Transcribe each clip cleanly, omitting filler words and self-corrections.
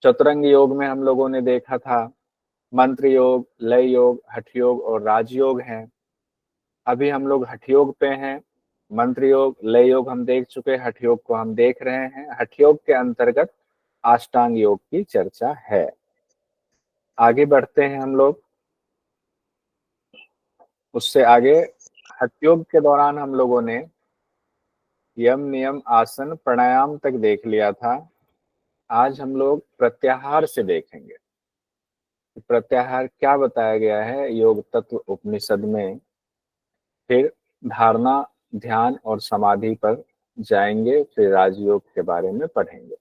चतुरंग योग में हम लोगों ने देखा था मंत्र योग, लय योग, हठ योग और राजयोग हैं। अभी हम लोग हठ योग पे हैं। मंत्र योग, लय योग हम देख चुके, हठ योग को हम देख रहे हैं। हठ योग के अंतर्गत अष्टांग योग की चर्चा है। आगे बढ़ते हैं हम लोग। उससे आगे हठ योग के दौरान हम लोगों ने यम, नियम, आसन, प्राणायाम तक देख लिया था। आज हम लोग प्रत्याहार से देखेंगे। प्रत्याहार क्या बताया गया है योग तत्व उपनिषद में। फिर धारणा, ध्यान और समाधि पर जाएंगे, फिर राजयोग के बारे में पढ़ेंगे।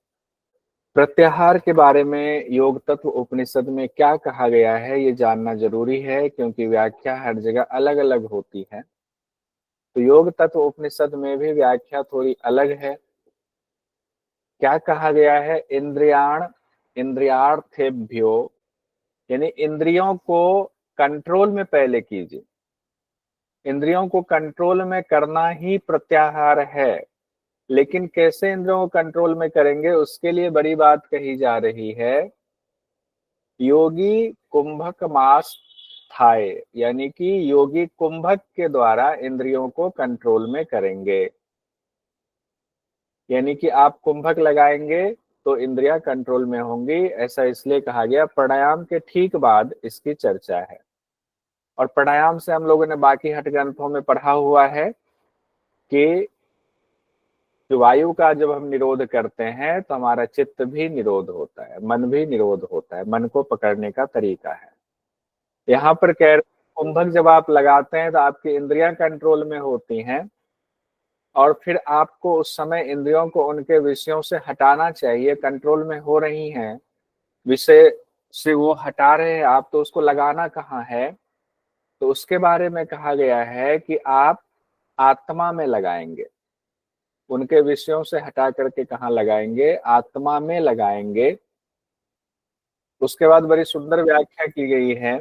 प्रत्याहार के बारे में योग तत्व उपनिषद में क्या कहा गया है ये जानना जरूरी है, क्योंकि व्याख्या हर जगह अलग अलग होती है। तो योग तत्व उपनिषद में भी व्याख्या थोड़ी अलग है। क्या कहा गया है? इंद्रियार्थेभ्यो, यानी इंद्रियों को कंट्रोल में पहले कीजिए। इंद्रियों को कंट्रोल में करना ही प्रत्याहार है। लेकिन कैसे इंद्रियों को कंट्रोल में करेंगे, उसके लिए बड़ी बात कही जा रही है। योगी कुंभक मास थाए, यानी कि योगी कुंभक के द्वारा इंद्रियों को कंट्रोल में करेंगे। यानी कि आप कुंभक लगाएंगे तो इंद्रियां कंट्रोल में होंगी। ऐसा इसलिए कहा गया। प्राणायाम के ठीक बाद इसकी चर्चा है। और प्राणायाम से हम लोगों ने बाकी हठ ग्रंथों में पढ़ा हुआ है कि जो वायु का जब हम निरोध करते हैं तो हमारा चित्त भी निरोध होता है, मन भी निरोध होता है। मन को पकड़ने का तरीका है। यहाँ पर कह रहे कुंभक जब आप लगाते हैं तो आपकी इंद्रियां कंट्रोल में होती हैं, और फिर आपको उस समय इंद्रियों को उनके विषयों से हटाना चाहिए। कंट्रोल में हो रही हैं, विषय से वो हटा रहे हैं, आप तो उसको लगाना कहाँ है। तो उसके बारे में कहा गया है कि आप आत्मा में लगाएंगे। उनके विषयों से हटा करके कहाँ लगाएंगे? आत्मा में लगाएंगे। उसके बाद बड़ी सुंदर व्याख्या की गई है।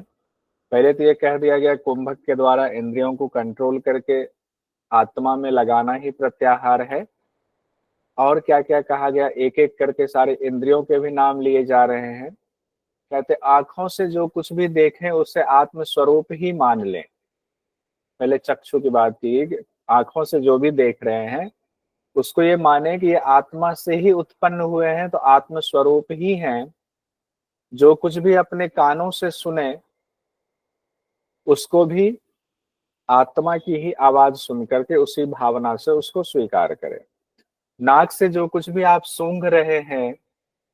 पहले तो ये कह दिया गया कुंभक के द्वारा इंद्रियों को कंट्रोल करके आत्मा में लगाना ही प्रत्याहार है। और क्या क्या कहा गया, एक एक करके सारे इंद्रियों के भी नाम लिए जा रहे हैं। कहते आंखों से जो कुछ भी देखें उसे आत्म स्वरूप ही मान लें। पहले चक्षु की बात की कि आंखों से जो भी देख रहे हैं उसको ये माने कि ये आत्मा से ही उत्पन्न हुए हैं, तो आत्म स्वरूप ही हैं। जो कुछ भी अपने कानों से सुने उसको भी आत्मा की ही आवाज सुन करके उसी भावना से उसको स्वीकार करें। नाक से जो कुछ भी आप सूंघ रहे हैं,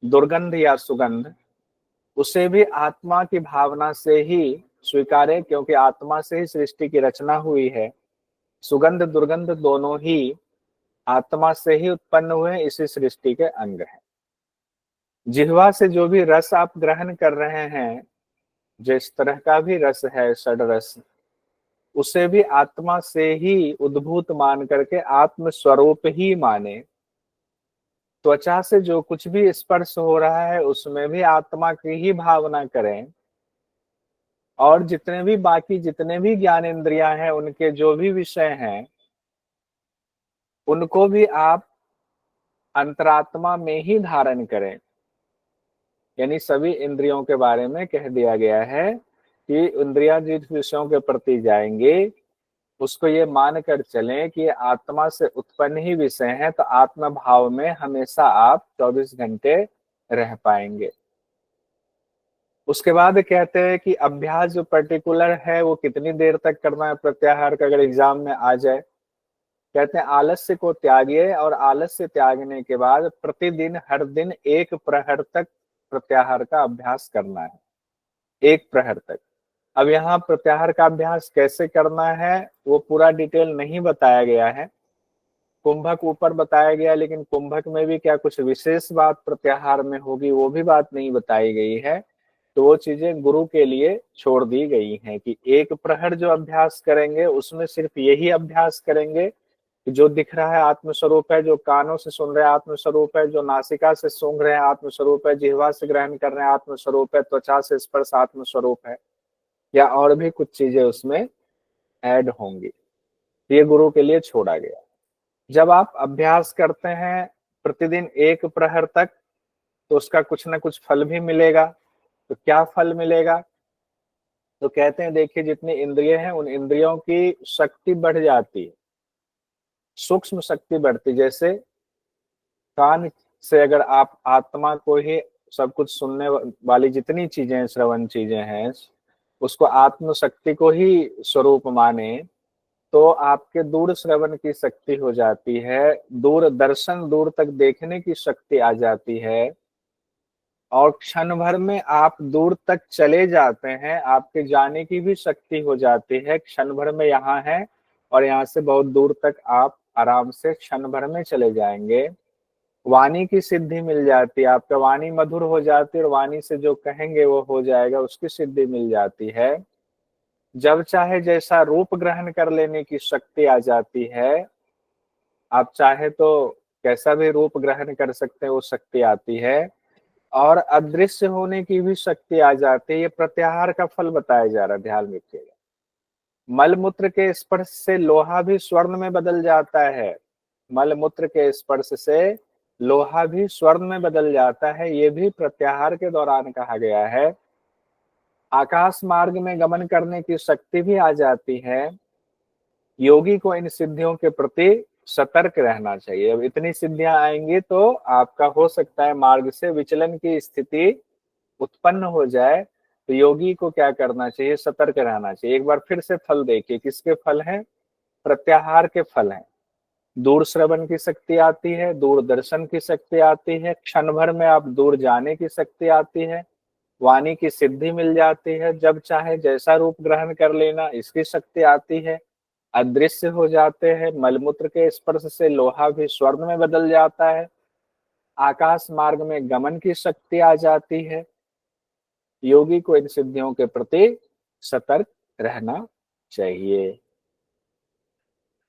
दुर्गंध या सुगंध, उसे भी आत्मा की भावना से ही स्वीकारें, क्योंकि आत्मा से ही सृष्टि की रचना हुई है। सुगंध दुर्गंध दोनों ही आत्मा से ही उत्पन्न हुए, इसी सृष्टि के अंग हैं। जिह्वा से जो भी रस आप ग्रहण कर रहे हैं, जिस तरह का भी रस है, षड रस, उसे भी आत्मा से ही उद्भूत मान करके आत्म स्वरूप ही माने। त्वचा से जो कुछ भी स्पर्श हो रहा है उसमें भी आत्मा की ही भावना करें। और जितने भी बाकी जितने भी ज्ञान इंद्रियां हैं, उनके जो भी विषय हैं, उनको भी आप अंतरात्मा में ही धारण करें। यानी सभी इंद्रियों के बारे में कह दिया गया है कि इंद्रियां जिस विषयों के प्रति जाएंगे उसको ये मान कर चलें कि आत्मा से उत्पन्न ही विषय है, तो आत्मा भाव में हमेशा आप 24 घंटे रह पाएंगे। उसके बाद कहते हैं कि अभ्यास जो पर्टिकुलर है वो कितनी देर तक करना है प्रत्याहार का, अगर एग्जाम में आ जाए। कहते हैं आलस्य को त्यागिए, और आलस्य त्यागने के बाद प्रतिदिन हर दिन 1 प्रहर तक प्रत्याहार का अभ्यास करना है। 1 प्रहर तक। अब यहाँ प्रत्याहार का अभ्यास कैसे करना है वो पूरा डिटेल नहीं बताया गया है। कुंभक ऊपर बताया गया, लेकिन कुंभक में भी क्या कुछ विशेष बात प्रत्याहार में होगी वो भी बात नहीं बताई गई है। तो वो चीजें गुरु के लिए छोड़ दी गई हैं कि 1 प्रहर जो अभ्यास करेंगे उसमें सिर्फ यही अभ्यास करेंगे कि जो दिख रहा है आत्मस्वरूप है, जो कानों से सुन रहे हैं आत्मस्वरूप है, जो नासिका से सूंघ रहे हैं आत्मस्वरूप है, जिह्वा से ग्रहण कर रहे हैं आत्मस्वरूप है, त्वचा से स्पर्श आत्मस्वरूप है, या और भी कुछ चीजें उसमें ऐड होंगी। ये गुरु के लिए छोड़ा गया। जब आप अभ्यास करते हैं प्रतिदिन 1 प्रहर तक, तो उसका कुछ ना कुछ फल भी मिलेगा। तो क्या फल मिलेगा? तो कहते हैं देखिए, जितनी इंद्रिय हैं उन इंद्रियों की शक्ति बढ़ जाती है, सूक्ष्म शक्ति बढ़ती। जैसे कान से अगर आप आत्मा को ही, सब कुछ सुनने वाली जितनी चीजें, श्रवण चीजें हैं, उसको आत्म शक्ति को ही स्वरूप माने, तो आपके दूर श्रवण की शक्ति हो जाती है, दूर दर्शन, दूर तक देखने की शक्ति आ जाती है, और क्षण भर में आप दूर तक चले जाते हैं, आपके जाने की भी शक्ति हो जाती है। क्षण भर में यहाँ है और यहाँ से बहुत दूर तक आप आराम से क्षण भर में चले जाएंगे। वाणी की सिद्धि मिल जाती है, आपका वाणी मधुर हो जाती है और वाणी से जो कहेंगे वो हो जाएगा, उसकी सिद्धि मिल जाती है। जब चाहे जैसा रूप ग्रहण कर लेने की शक्ति आ जाती है, आप चाहे तो कैसा भी रूप ग्रहण कर सकते हैं, वो शक्ति आती है। और अदृश्य होने की भी शक्ति आ जाती है। ये प्रत्याहार का फल बताया जा रहा है, ध्यान रखिएगा। मल मूत्र के स्पर्श से लोहा भी स्वर्ण में बदल जाता है। मल मूत्र के स्पर्श से लोहा भी स्वर्ण में बदल जाता है, ये भी प्रत्याहार के दौरान कहा गया है। आकाश मार्ग में गमन करने की शक्ति भी आ जाती है। योगी को इन सिद्धियों के प्रति सतर्क रहना चाहिए। अब इतनी सिद्धियां आएंगी तो आपका हो सकता है मार्ग से विचलन की स्थिति उत्पन्न हो जाए। तो योगी को क्या करना चाहिए? सतर्क रहना चाहिए। एक बार फिर से फल देखिए, किसके फल हैं? प्रत्याहार के फल हैं। दूर श्रवण की शक्ति आती है, दूर दर्शन की शक्ति आती है, क्षण भर में आप दूर जाने की शक्ति आती है, वाणी की सिद्धि मिल जाती है, जब चाहे जैसा रूप ग्रहण कर लेना, इसकी शक्ति आती है। अदृश्य हो जाते हैं, मलमूत्र के स्पर्श से लोहा भी स्वर्ण में बदल जाता है। आकाश मार्ग में गमन की शक्ति आ जाती है। योगी को इन सिद्धियों के प्रति सतर्क रहना चाहिए।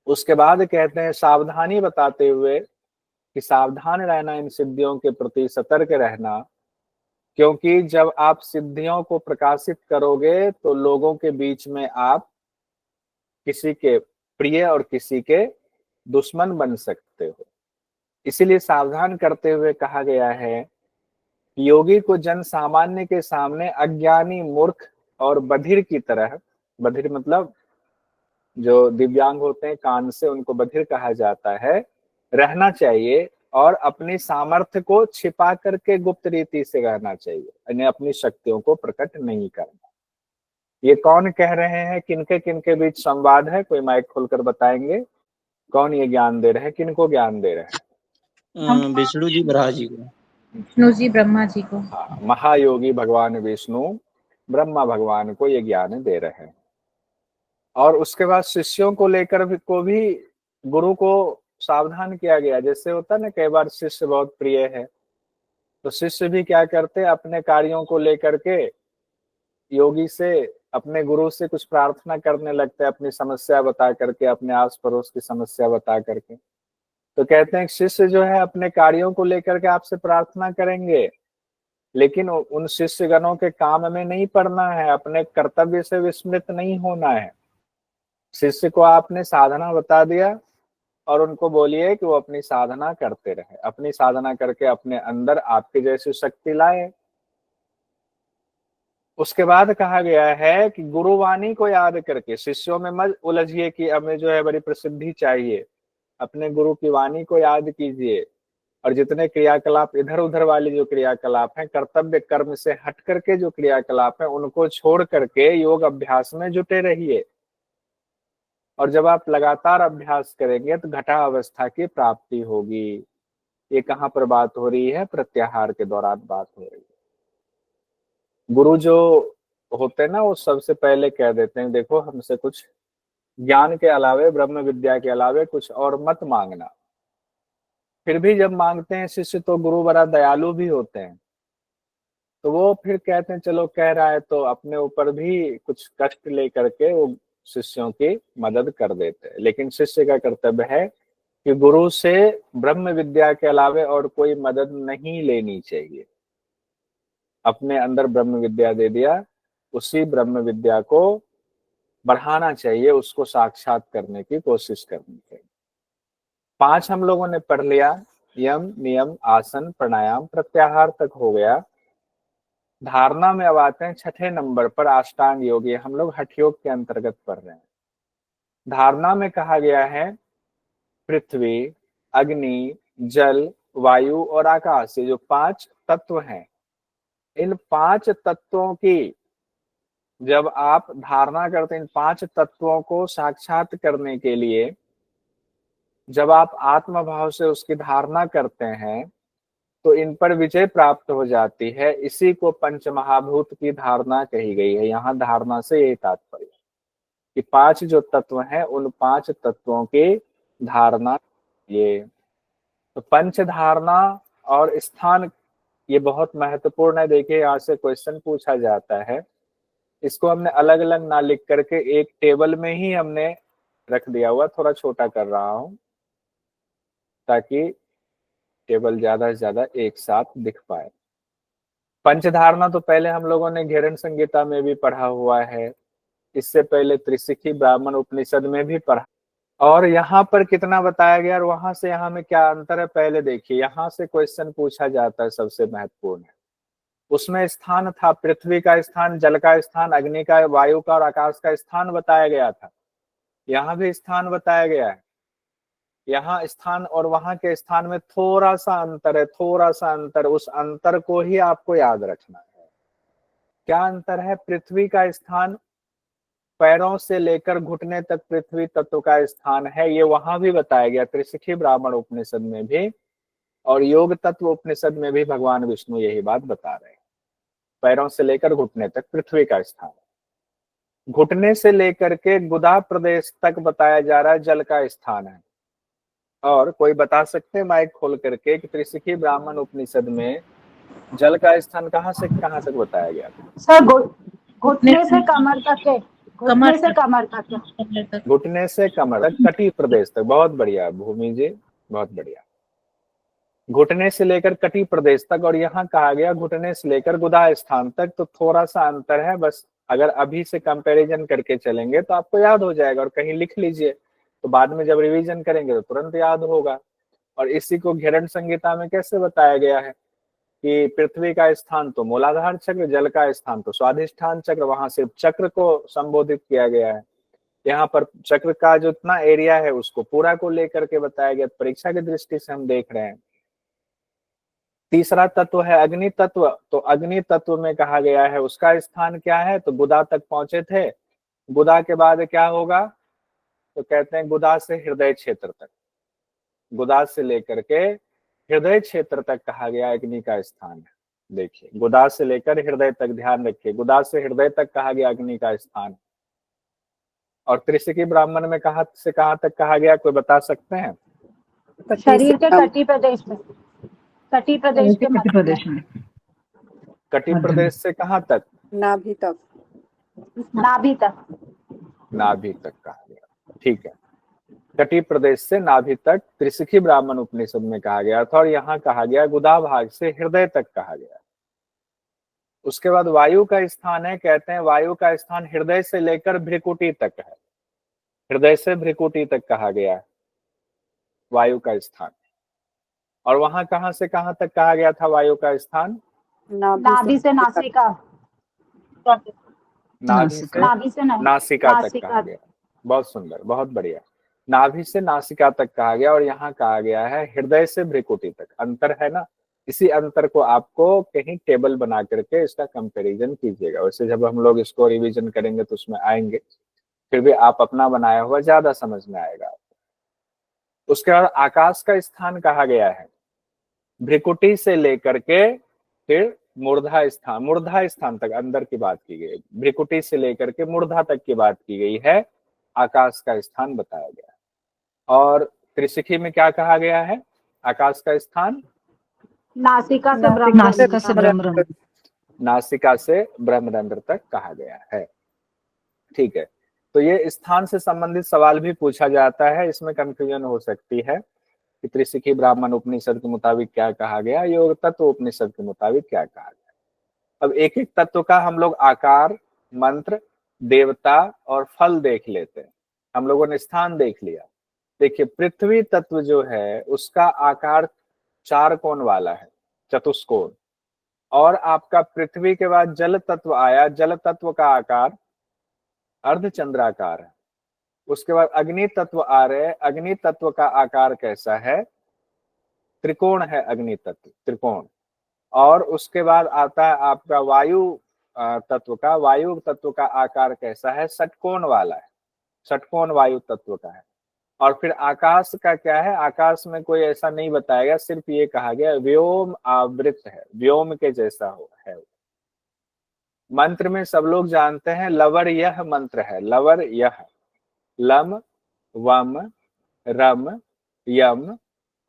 उसके बाद कहते हैं सावधानी बताते हुए कि सावधान रहना, इन सिद्धियों के प्रति सतर्क रहना, क्योंकि जब आप सिद्धियों को प्रकाशित करोगे तो लोगों के बीच में आप किसी के प्रिय और किसी के दुश्मन बन सकते हो। इसीलिए सावधान करते हुए कहा गया है कि योगी को जन सामान्य के सामने अज्ञानी, मूर्ख और बधिर की तरह, बधिर मतलब जो दिव्यांग होते हैं कान से, उनको बधिर कहा जाता है, रहना चाहिए। और अपनी सामर्थ्य को छिपा करके गुप्त रीति से रहना चाहिए, यानी अपनी शक्तियों को प्रकट नहीं करना। ये कौन कह रहे हैं? किनके किनके बीच संवाद है? कोई माइक खोलकर बताएंगे कौन ये ज्ञान दे रहे हैं, किनको ज्ञान दे रहे हैं? विष्णु जी ब्रह्मा जी को। विष्णु जी ब्रह्मा जी को। हाँ, महायोगी भगवान विष्णु ब्रह्मा भगवान को ये ज्ञान दे रहे हैं। और उसके बाद शिष्यों को लेकर को भी गुरु को सावधान किया गया। जैसे होता ना, कई बार शिष्य बहुत प्रिय है तो शिष्य भी क्या करते हैं, अपने कार्यों को लेकर के योगी से, अपने गुरु से कुछ प्रार्थना करने लगते हैं, अपनी समस्या बता करके, अपने आस पड़ोस की समस्या बता करके। तो कहते हैं शिष्य जो है अपने कार्यों को लेकर के आपसे प्रार्थना करेंगे, लेकिन उन शिष्य गणों के काम में नहीं पड़ना है, अपने कर्तव्य से विस्मृत नहीं होना है। शिष्य को आपने साधना बता दिया और उनको बोलिए कि वो अपनी साधना करते रहे, अपनी साधना करके अपने अंदर आपके जैसी शक्ति लाए। उसके बाद कहा गया है कि गुरुवाणी को याद करके शिष्यों में मत उलझिए कि हमें जो है बड़ी प्रसिद्धि चाहिए। अपने गुरु की वाणी को याद कीजिए और जितने क्रियाकलाप इधर उधर वाले जो क्रियाकलाप हैं, कर्तव्य कर्म से हट करके जो क्रियाकलाप हैं, उनको छोड़ करके योग अभ्यास में जुटे रहिए। और जब आप लगातार अभ्यास करेंगे तो घटा अवस्था की प्राप्ति होगी। ये कहाँ पर बात हो रही है? प्रत्याहार के दौरान बात हो रही है। गुरु जो होते हैं ना, वो सबसे पहले कह देते हैं देखो हमसे कुछ ज्ञान के अलावे, ब्रह्म विद्या के अलावे कुछ और मत मांगना। फिर भी जब मांगते हैं शिष्य तो गुरु बड़ा दयालु भी होते हैं, तो वो फिर कहते हैं चलो कह रहा है तो अपने ऊपर भी कुछ कष्ट लेकर के वो शिष्यों की मदद कर देते हैं। लेकिन शिष्य का कर्तव्य है कि गुरु से ब्रह्म विद्या के अलावे और कोई मदद नहीं लेनी चाहिए। अपने अंदर ब्रह्म विद्या दे दिया, उसी ब्रह्म विद्या को बढ़ाना चाहिए, उसको साक्षात करने की कोशिश करनी चाहिए। 5 हम लोगों ने पढ़ लिया। यम नियम आसन प्राणायाम प्रत्याहार तक हो गया। धारणा में अब आते हैं छठे नंबर पर, अष्टांग योग। ये हम लोग हठ योग के अंतर्गत पढ़ रहे हैं। धारणा में कहा गया है पृथ्वी, अग्नि, जल, वायु और आकाश, ये जो 5 तत्व हैं, इन 5 तत्वों की जब आप धारणा करते हैं, इन 5 तत्वों को साक्षात करने के लिए जब आप आत्मभाव से उसकी धारणा करते हैं तो इन पर विजय प्राप्त हो जाती है। इसी को पंचमहाभूत की धारणा कही गई है। यहाँ धारणा से यही तात्पर्य कि 5 जो तत्व हैं उन 5 तत्वों की धारणा। ये तो पंच धारणा और स्थान, ये बहुत महत्वपूर्ण है। देखिए यहाँ से क्वेश्चन पूछा जाता है, इसको हमने अलग अलग ना लिख करके एक टेबल में ही हमने रख दिया हुआ। थोड़ा छोटा कर रहा हूं ताकि टेबल ज्यादा से ज्यादा एक साथ दिख पाए। पंचधारणा तो पहले हम लोगों ने घेरन संहिता में भी पढ़ा हुआ है, इससे पहले त्रिशिखी ब्राह्मण उपनिषद में भी पढ़ा। और यहाँ पर कितना बताया गया और वहां से यहाँ में क्या अंतर है, पहले देखिए। यहाँ से क्वेश्चन पूछा जाता है, सबसे महत्वपूर्ण है। उसमें स्थान था, पृथ्वी का स्थान, जल का स्थान, अग्नि का, वायु का और आकाश का स्थान बताया गया था। यहाँ भी स्थान बताया गया है। यहाँ स्थान और वहां के स्थान में थोड़ा सा अंतर है, थोड़ा सा अंतर। उस अंतर को ही आपको याद रखना है। क्या अंतर है? पृथ्वी का स्थान पैरों से लेकर घुटने तक पृथ्वी तत्व का स्थान है, ये वहां भी बताया गया, त्रिशिखी ब्राह्मण उपनिषद में भी और योग तत्व उपनिषद में भी भगवान विष्णु यही बात बता रहे हैं। पैरों से लेकर घुटने तक पृथ्वी का स्थान, घुटने से लेकर के गुदा प्रदेश तक बताया जा रहा है जल का स्थान है। और कोई बता सकते हैं माइक खोल करके कि त्रिशिखी ब्राह्मण उपनिषद में जल का स्थान कहाँ से कहाँ तक बताया गया था? सर घुटने से कमर तक है, घुटने से कमर तक है, घुटने से कमर तक, कटी प्रदेश तक। बहुत बढ़िया भूमि जी, बहुत बढ़िया। घुटने से लेकर कटी प्रदेश तक, और यहाँ कहा गया घुटने से लेकर गुदा स्थान तक। तो थोड़ा सा अंतर है बस। अगर अभी से कंपैरिजन करके चलेंगे तो आपको याद हो जाएगा, और कहीं लिख लीजिए तो बाद में जब रिवीजन करेंगे तो तुरंत याद होगा। और इसी को घेरन संहिता में कैसे बताया गया है कि पृथ्वी का स्थान तो मूलाधार चक्र, जल का स्थान तो स्वाधिष्ठान चक्र, वहां सिर्फ चक्र को संबोधित किया गया है। यहाँ पर चक्र का जो इतना एरिया है उसको पूरा को लेकर के बताया गया। परीक्षा की दृष्टि से हम देख रहे हैं। तीसरा तत्व है अग्नि तत्व। तो अग्नि तत्व में कहा गया है उसका स्थान क्या है, तो गुदा तक पहुंचे थे। गुदा के बाद क्या होगा, तो कहते हैं गुदा से हृदय क्षेत्र तक, गुदा से लेकर के हृदय क्षेत्र तक कहा गया अग्नि का स्थान है। देखिए गुदा से लेकर हृदय तक, ध्यान रखिए, गुदा से हृदय तक कहा गया अग्नि का स्थान। और त्रिशिखी ब्राह्मण में कहाँ से कहाँ तक कहा गया, कोई बता सकते हैं? शरीर के कटी प्रदेश में, कटी प्रदेश के मध्य में, कटी प्रदेश से कहाँ तक? नाभि तक, नाभि तक, नाभि तक कहा गया। ठीक है, कटी प्रदेश से नाभि तक त्रिशिखी ब्राह्मण उपनिषद में कहा गया था। और यहाँ कहा गया गुदा भाग से हृदय तक कहा गया। उसके बाद वायु का स्थान है, कहते हैं वायु का स्थान हृदय से लेकर भ्रिकुटी तक है। हृदय से भ्रिकुटी तक कहा गया है वायु का स्थान। और वहां कहां से कहां तक कहा गया था वायु का स्थान? नाभि से नासिका, नाभि से नासिका तक कहा गया। बहुत सुंदर, बहुत बढ़िया। नाभि से नासिका तक कहा गया। और यहाँ कहा गया है हृदय से भ्रिकुटी तक। अंतर है ना, इसी अंतर को आपको कहीं टेबल बना करके इसका कंपैरिजन कीजिएगा। वैसे जब हम लोग इसको रिवीजन करेंगे तो उसमें आएंगे, फिर भी आप अपना बनाया हुआ ज्यादा समझ में आएगा। उसके बाद आकाश का स्थान कहा गया है भ्रिकुटी से लेकर के फिर मूर्धा स्थान तक, अंदर की बात की गई। भ्रिकुटी से लेकर के मूर्धा तक की बात की गई है, आकाश का स्थान बताया गया है। और त्रिशिखी में क्या कहा गया है, आकाश का स्थान नासिका से ब्रह्मरंध्र, नासिका से ब्रह्मरंध्र तक कहा गया है। ठीक है, तो ये स्थान से संबंधित सवाल भी पूछा जाता है। इसमें कंफ्यूजन हो सकती है कि त्रिशिखी ब्राह्मण उपनिषद के मुताबिक क्या कहा गया, योग तत्व उपनिषद के मुताबिक क्या कहा गया। अब एक एक तत्व का हम लोग आकार, मंत्र, देवता और फल देख लेते हैं। हम लोगों ने स्थान देख लिया। देखिए पृथ्वी तत्व जो है उसका आकार चार कोण वाला है, चतुष्कोण। और आपका पृथ्वी के बाद जल तत्व आया, जल तत्व का आकार अर्धचंद्राकार है। उसके बाद अग्नि तत्व आ रहे, अग्नि तत्व का आकार कैसा है, त्रिकोण है अग्नि तत्व, त्रिकोण। और उसके बाद आता है आपका वायु तत्व का, वायु तत्व का आकार कैसा है, षटकोण वाला है, षटकोण वायु तत्व का है। और फिर आकाश का क्या है, आकाश में कोई ऐसा नहीं बताएगा, सिर्फ ये कहा गया व्योम आवृत है, व्योम के जैसा हो है। मंत्र में सब लोग जानते हैं लवर यह मंत्र है, लवर यह, लम वम रम यम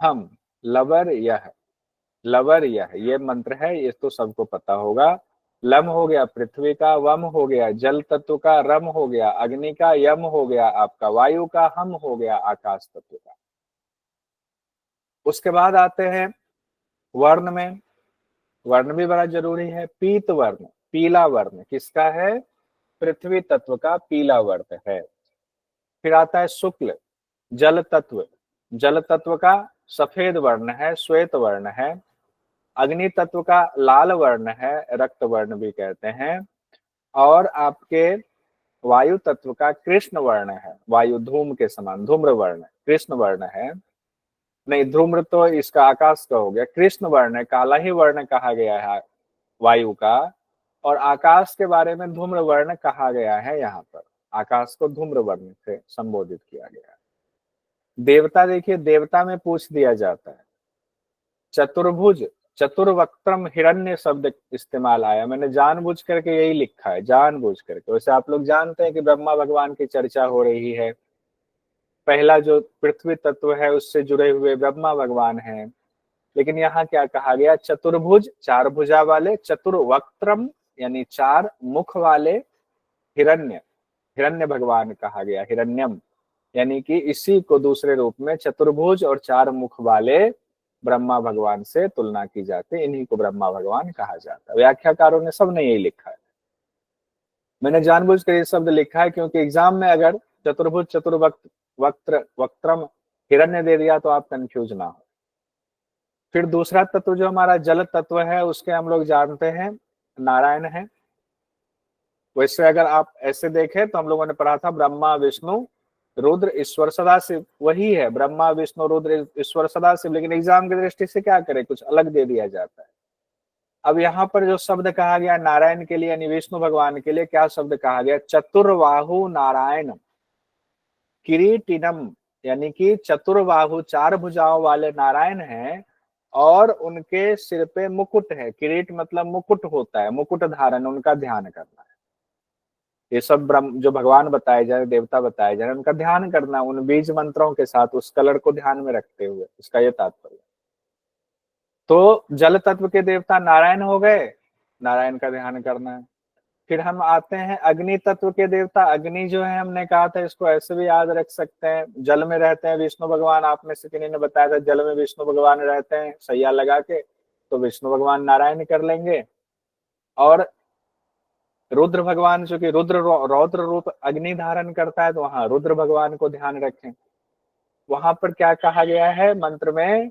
हम, लवर यह, लवर यह, ये मंत्र है, ये तो सबको पता होगा। लम हो गया पृथ्वी का, वम हो गया जल तत्व का, रम हो गया अग्नि का, यम हो गया आपका वायु का, हम हो गया आकाश तत्व का। उसके बाद आते हैं वर्ण में, वर्ण भी बड़ा जरूरी है। पीत वर्ण, पीला वर्ण किसका है, पृथ्वी तत्व का पीला वर्ण है। फिर आता है शुक्ल, जल तत्व, जल तत्व का सफेद वर्ण है, श्वेत वर्ण है। अग्नि तत्व का लाल वर्ण है, रक्त वर्ण भी कहते हैं। और आपके वायु तत्व का कृष्ण वर्ण है, वायु धूम के समान, धूम्र वर्ण, कृष्ण वर्ण है। नहीं, धूम्र तो इसका आकाश का हो गया, कृष्ण वर्ण है, काला ही वर्ण कहा गया है वायु का। और आकाश के बारे में धूम्र वर्ण कहा गया है, यहाँ पर आकाश को धूम्र वर्ण से संबोधित किया गया है। देवता देखिए, देवता में पूछ दिया जाता है चतुर्भुज, चतुर्वक्त्रम हिरण्य शब्द इस्तेमाल आया, मैंने जानबूझ करके यही लिखा है, जानबूझ करके। वैसे आप लोग जानते हैं कि ब्रह्मा भगवान की चर्चा हो रही है, पहला जो पृथ्वी तत्व है उससे जुड़े हुए ब्रह्मा भगवान हैं। लेकिन यहाँ क्या कहा गया, चतुर्भुज, चार भुजा वाले, चतुर्वक्त्रम यानी चार मुख वाले, हिरण्य, हिरण्य भगवान कहा गया, हिरण्यम, यानी कि इसी को दूसरे रूप में चतुर्भुज और चार मुख वाले ब्रह्मा भगवान से तुलना की जाती है, इन्हीं को ब्रह्मा भगवान कहा जाता है। व्याख्याकारों ने सबने यही लिखा है, मैंने जानबूझकर ये शब्द लिखा है क्योंकि एग्जाम में अगर चतुर्भुज, वक्त्रम, हिरण्य दे दिया तो आप कंफ्यूज ना हो। फिर दूसरा तत्व जो हमारा जल तत्व है, उसके हम लोग जानते हैं नारायण है। वैसे अगर आप ऐसे देखें तो हम लोगों ने पढ़ा था ब्रह्मा विष्णु रुद्र ईश्वर सदाशिव, वही है ब्रह्मा विष्णु रुद्र ईश्वर सदाशिव। लेकिन एग्जाम की दृष्टि से क्या करें, कुछ अलग दे दिया जाता है। अब यहाँ पर जो शब्द कहा गया नारायण के लिए यानी विष्णु भगवान के लिए, क्या शब्द कहा गया, चतुर्बाहु नारायण किरीटिनम, यानी कि चतुर्बाहु, चार भुजाओं वाले नारायण हैं और उनके सिर पे मुकुट है। किरीट मतलब मुकुट होता है, मुकुट धारण, उनका ध्यान करना है। ये सब ब्रह्म जो भगवान बताए जा रहे, देवता बताए जा रहे, उनका ध्यान करना उन बीज मंत्रों के साथ, उस कलर को ध्यान में रखते हुए, इसका ये तात्पर्य। तो जल तत्व के देवता नारायण हो गए, नारायण का ध्यान करना है। फिर हम आते हैं अग्नि तत्व के देवता, अग्नि जो है हमने कहा था इसको ऐसे भी याद रख सकते हैं, जल में रहते हैं विष्णु भगवान, आप में से किन्हीं ने बताया था जल में विष्णु भगवान रहते हैं सैया लगा के, तो विष्णु भगवान नारायण कर लेंगे। और रुद्र भगवान जो कि रुद्र रौद्र रूप अग्नि धारण करता है, तो वहां रुद्र भगवान को ध्यान रखें। वहां पर क्या कहा गया है मंत्र में,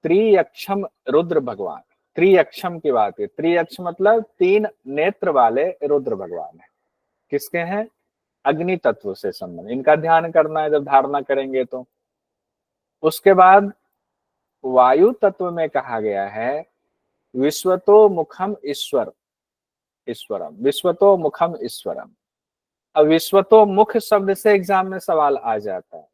त्रियक्षम रुद्र भगवान, त्रियक्षम की बात है, त्रियक्ष मतलब तीन नेत्र वाले रुद्र भगवान है। किसके हैं, अग्नि तत्व से संबंध, इनका ध्यान करना है जब धारणा करेंगे तो। उसके बाद वायु तत्व में कहा गया है विश्वतो मुखम ईश्वर, ईश्वरम, विश्वतो मुखम ईश्वरम। अब विश्वतो मुख शब्द से एग्जाम में सवाल आ जाता है,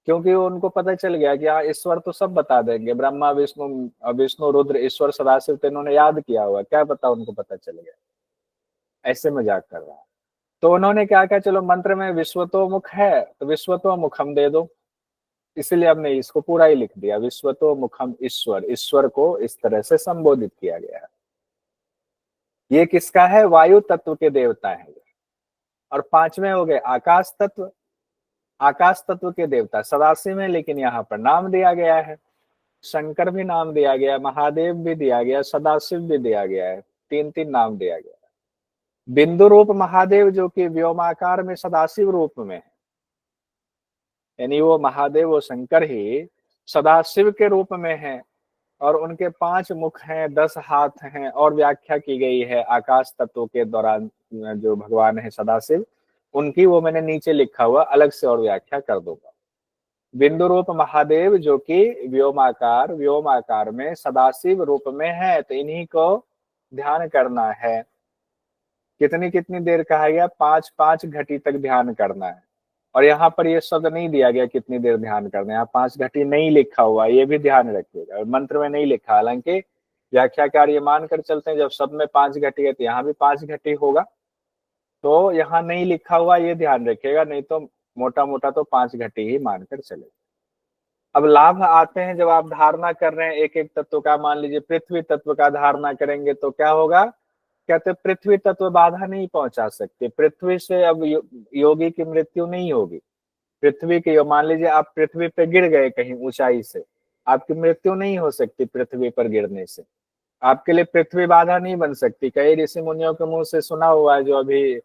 क्योंकि उनको पता चल गया कि हाँ ईश्वर तो सब बता देंगे, ब्रह्मा विष्णु, विष्णु रुद्र ईश्वर सदाशिव, तो इन्होंने याद किया हुआ, क्या पता उनको पता चल गया, ऐसे मजाक कर रहा है। तो उन्होंने क्या कहा, चलो मंत्र में विश्वतो मुख है तो विश्वतो मुखम दे दो, इसलिए हमने इसको पूरा ही लिख दिया, विश्वतो मुखम ईश्वर, ईश्वर को इस तरह से संबोधित किया गया है। ये किसका है, वायु तत्व के देवता है। और पांचवें हो गए आकाश तत्व, आकाश तत्व के देवता सदाशिव है, लेकिन यहाँ पर नाम दिया गया है, शंकर भी नाम दिया गया, महादेव भी दिया गया, सदाशिव भी दिया गया है, तीन तीन नाम दिया गया है। बिंदु रूप महादेव जो कि व्योमाकार में सदाशिव रूप में है, यानी वो महादेव वो शंकर ही सदाशिव के रूप में है, और उनके 5 मुख हैं, 10 हाथ हैं, और व्याख्या की गई है आकाश तत्व के दौरान। जो भगवान है सदाशिव, उनकी वो मैंने नीचे लिखा हुआ, अलग से और व्याख्या कर दूंगा। बिंदु रूप महादेव जो कि व्योम आकार में सदाशिव रूप में है, तो इन्हीं को ध्यान करना है। कितनी कितनी देर कहा गया? 5-5 घटी तक ध्यान करना है। और यहाँ पर ये शब्द नहीं दिया गया कितनी देर ध्यान करना है, यहाँ 5 घटी नहीं लिखा हुआ, ये भी ध्यान रखिएगा। और मंत्र में नहीं लिखा, हालांकि व्याख्याकार ये मानकर चलते हैं जब शब्द में 5 घटी है तो यहाँ भी 5 घटी होगा, तो यहाँ नहीं लिखा हुआ, ये ध्यान रखिएगा, नहीं तो मोटा मोटा तो 5 घटी ही मानकर चले। अब लाभ आते हैं जब आप धारणा कर रहे हैं एक एक तत्व का। मान लीजिए पृथ्वी तत्व का धारणा करेंगे तो क्या होगा? कहते पृथ्वी तत्व बाधा नहीं पहुंचा सकते, पृथ्वी से अब योगी की मृत्यु नहीं होगी। पृथ्वी के, मान लीजिए आप पृथ्वी पे गिर गए कहीं ऊंचाई से, आपकी मृत्यु नहीं हो सकती पृथ्वी पर गिरने से। आपके लिए पृथ्वी बाधा नहीं बन सकती। कई ऋषि मुनियों के मुंह से सुना हुआ है, जो अभी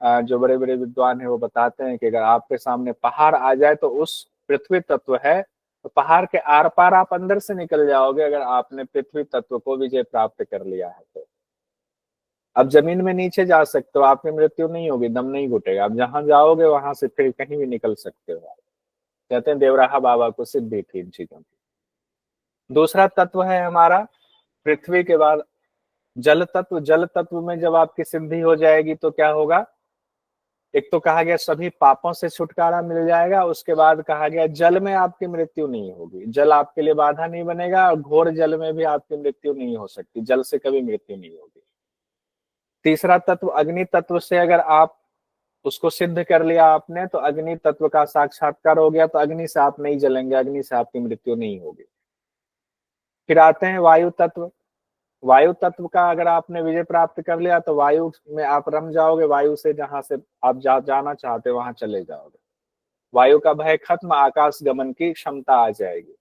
जो बड़े बड़े विद्वान है वो बताते हैं कि अगर आपके सामने पहाड़ आ जाए तो उस पृथ्वी तत्व है, तो पहाड़ के आर पार आप अंदर से निकल जाओगे, अगर आपने पृथ्वी तत्व को विजय प्राप्त कर लिया है तो। अब जमीन में नीचे जा सकते हो, आपकी मृत्यु नहीं होगी, दम नहीं घुटेगा। आप जहां जाओगे वहां से फिर कहीं भी निकल सकते हो। कहते हैं देवराहा बाबा को सिद्धि थी इन चीजों की। दूसरा तत्व है हमारा पृथ्वी के बाद जल तत्व। जल तत्व में जब आपकी सिद्धि हो जाएगी तो क्या होगा? एक तो कहा गया सभी पापों से छुटकारा मिल जाएगा, उसके बाद कहा गया जल में आपकी मृत्यु नहीं होगी, जल आपके लिए बाधा नहीं बनेगा, और घोर जल में भी आपकी मृत्यु नहीं हो सकती, जल से कभी मृत्यु नहीं होगी। तीसरा तत्व अग्नि तत्व से अगर आप उसको सिद्ध कर लिया आपने, तो अग्नि तत्व का साक्षात्कार हो गया, तो अग्नि से आप नहीं जलेंगे, अग्नि से आपकी मृत्यु नहीं होगी। फिर आते हैं वायु तत्व। वायु तत्व का अगर आपने विजय प्राप्त कर लिया तो वायु में आप रम जाओगे, वायु से जहां से आप जाना चाहते हो वहां चले जाओगे। वायु का भय खत्म, आकाश गमन की क्षमता आ जाएगी।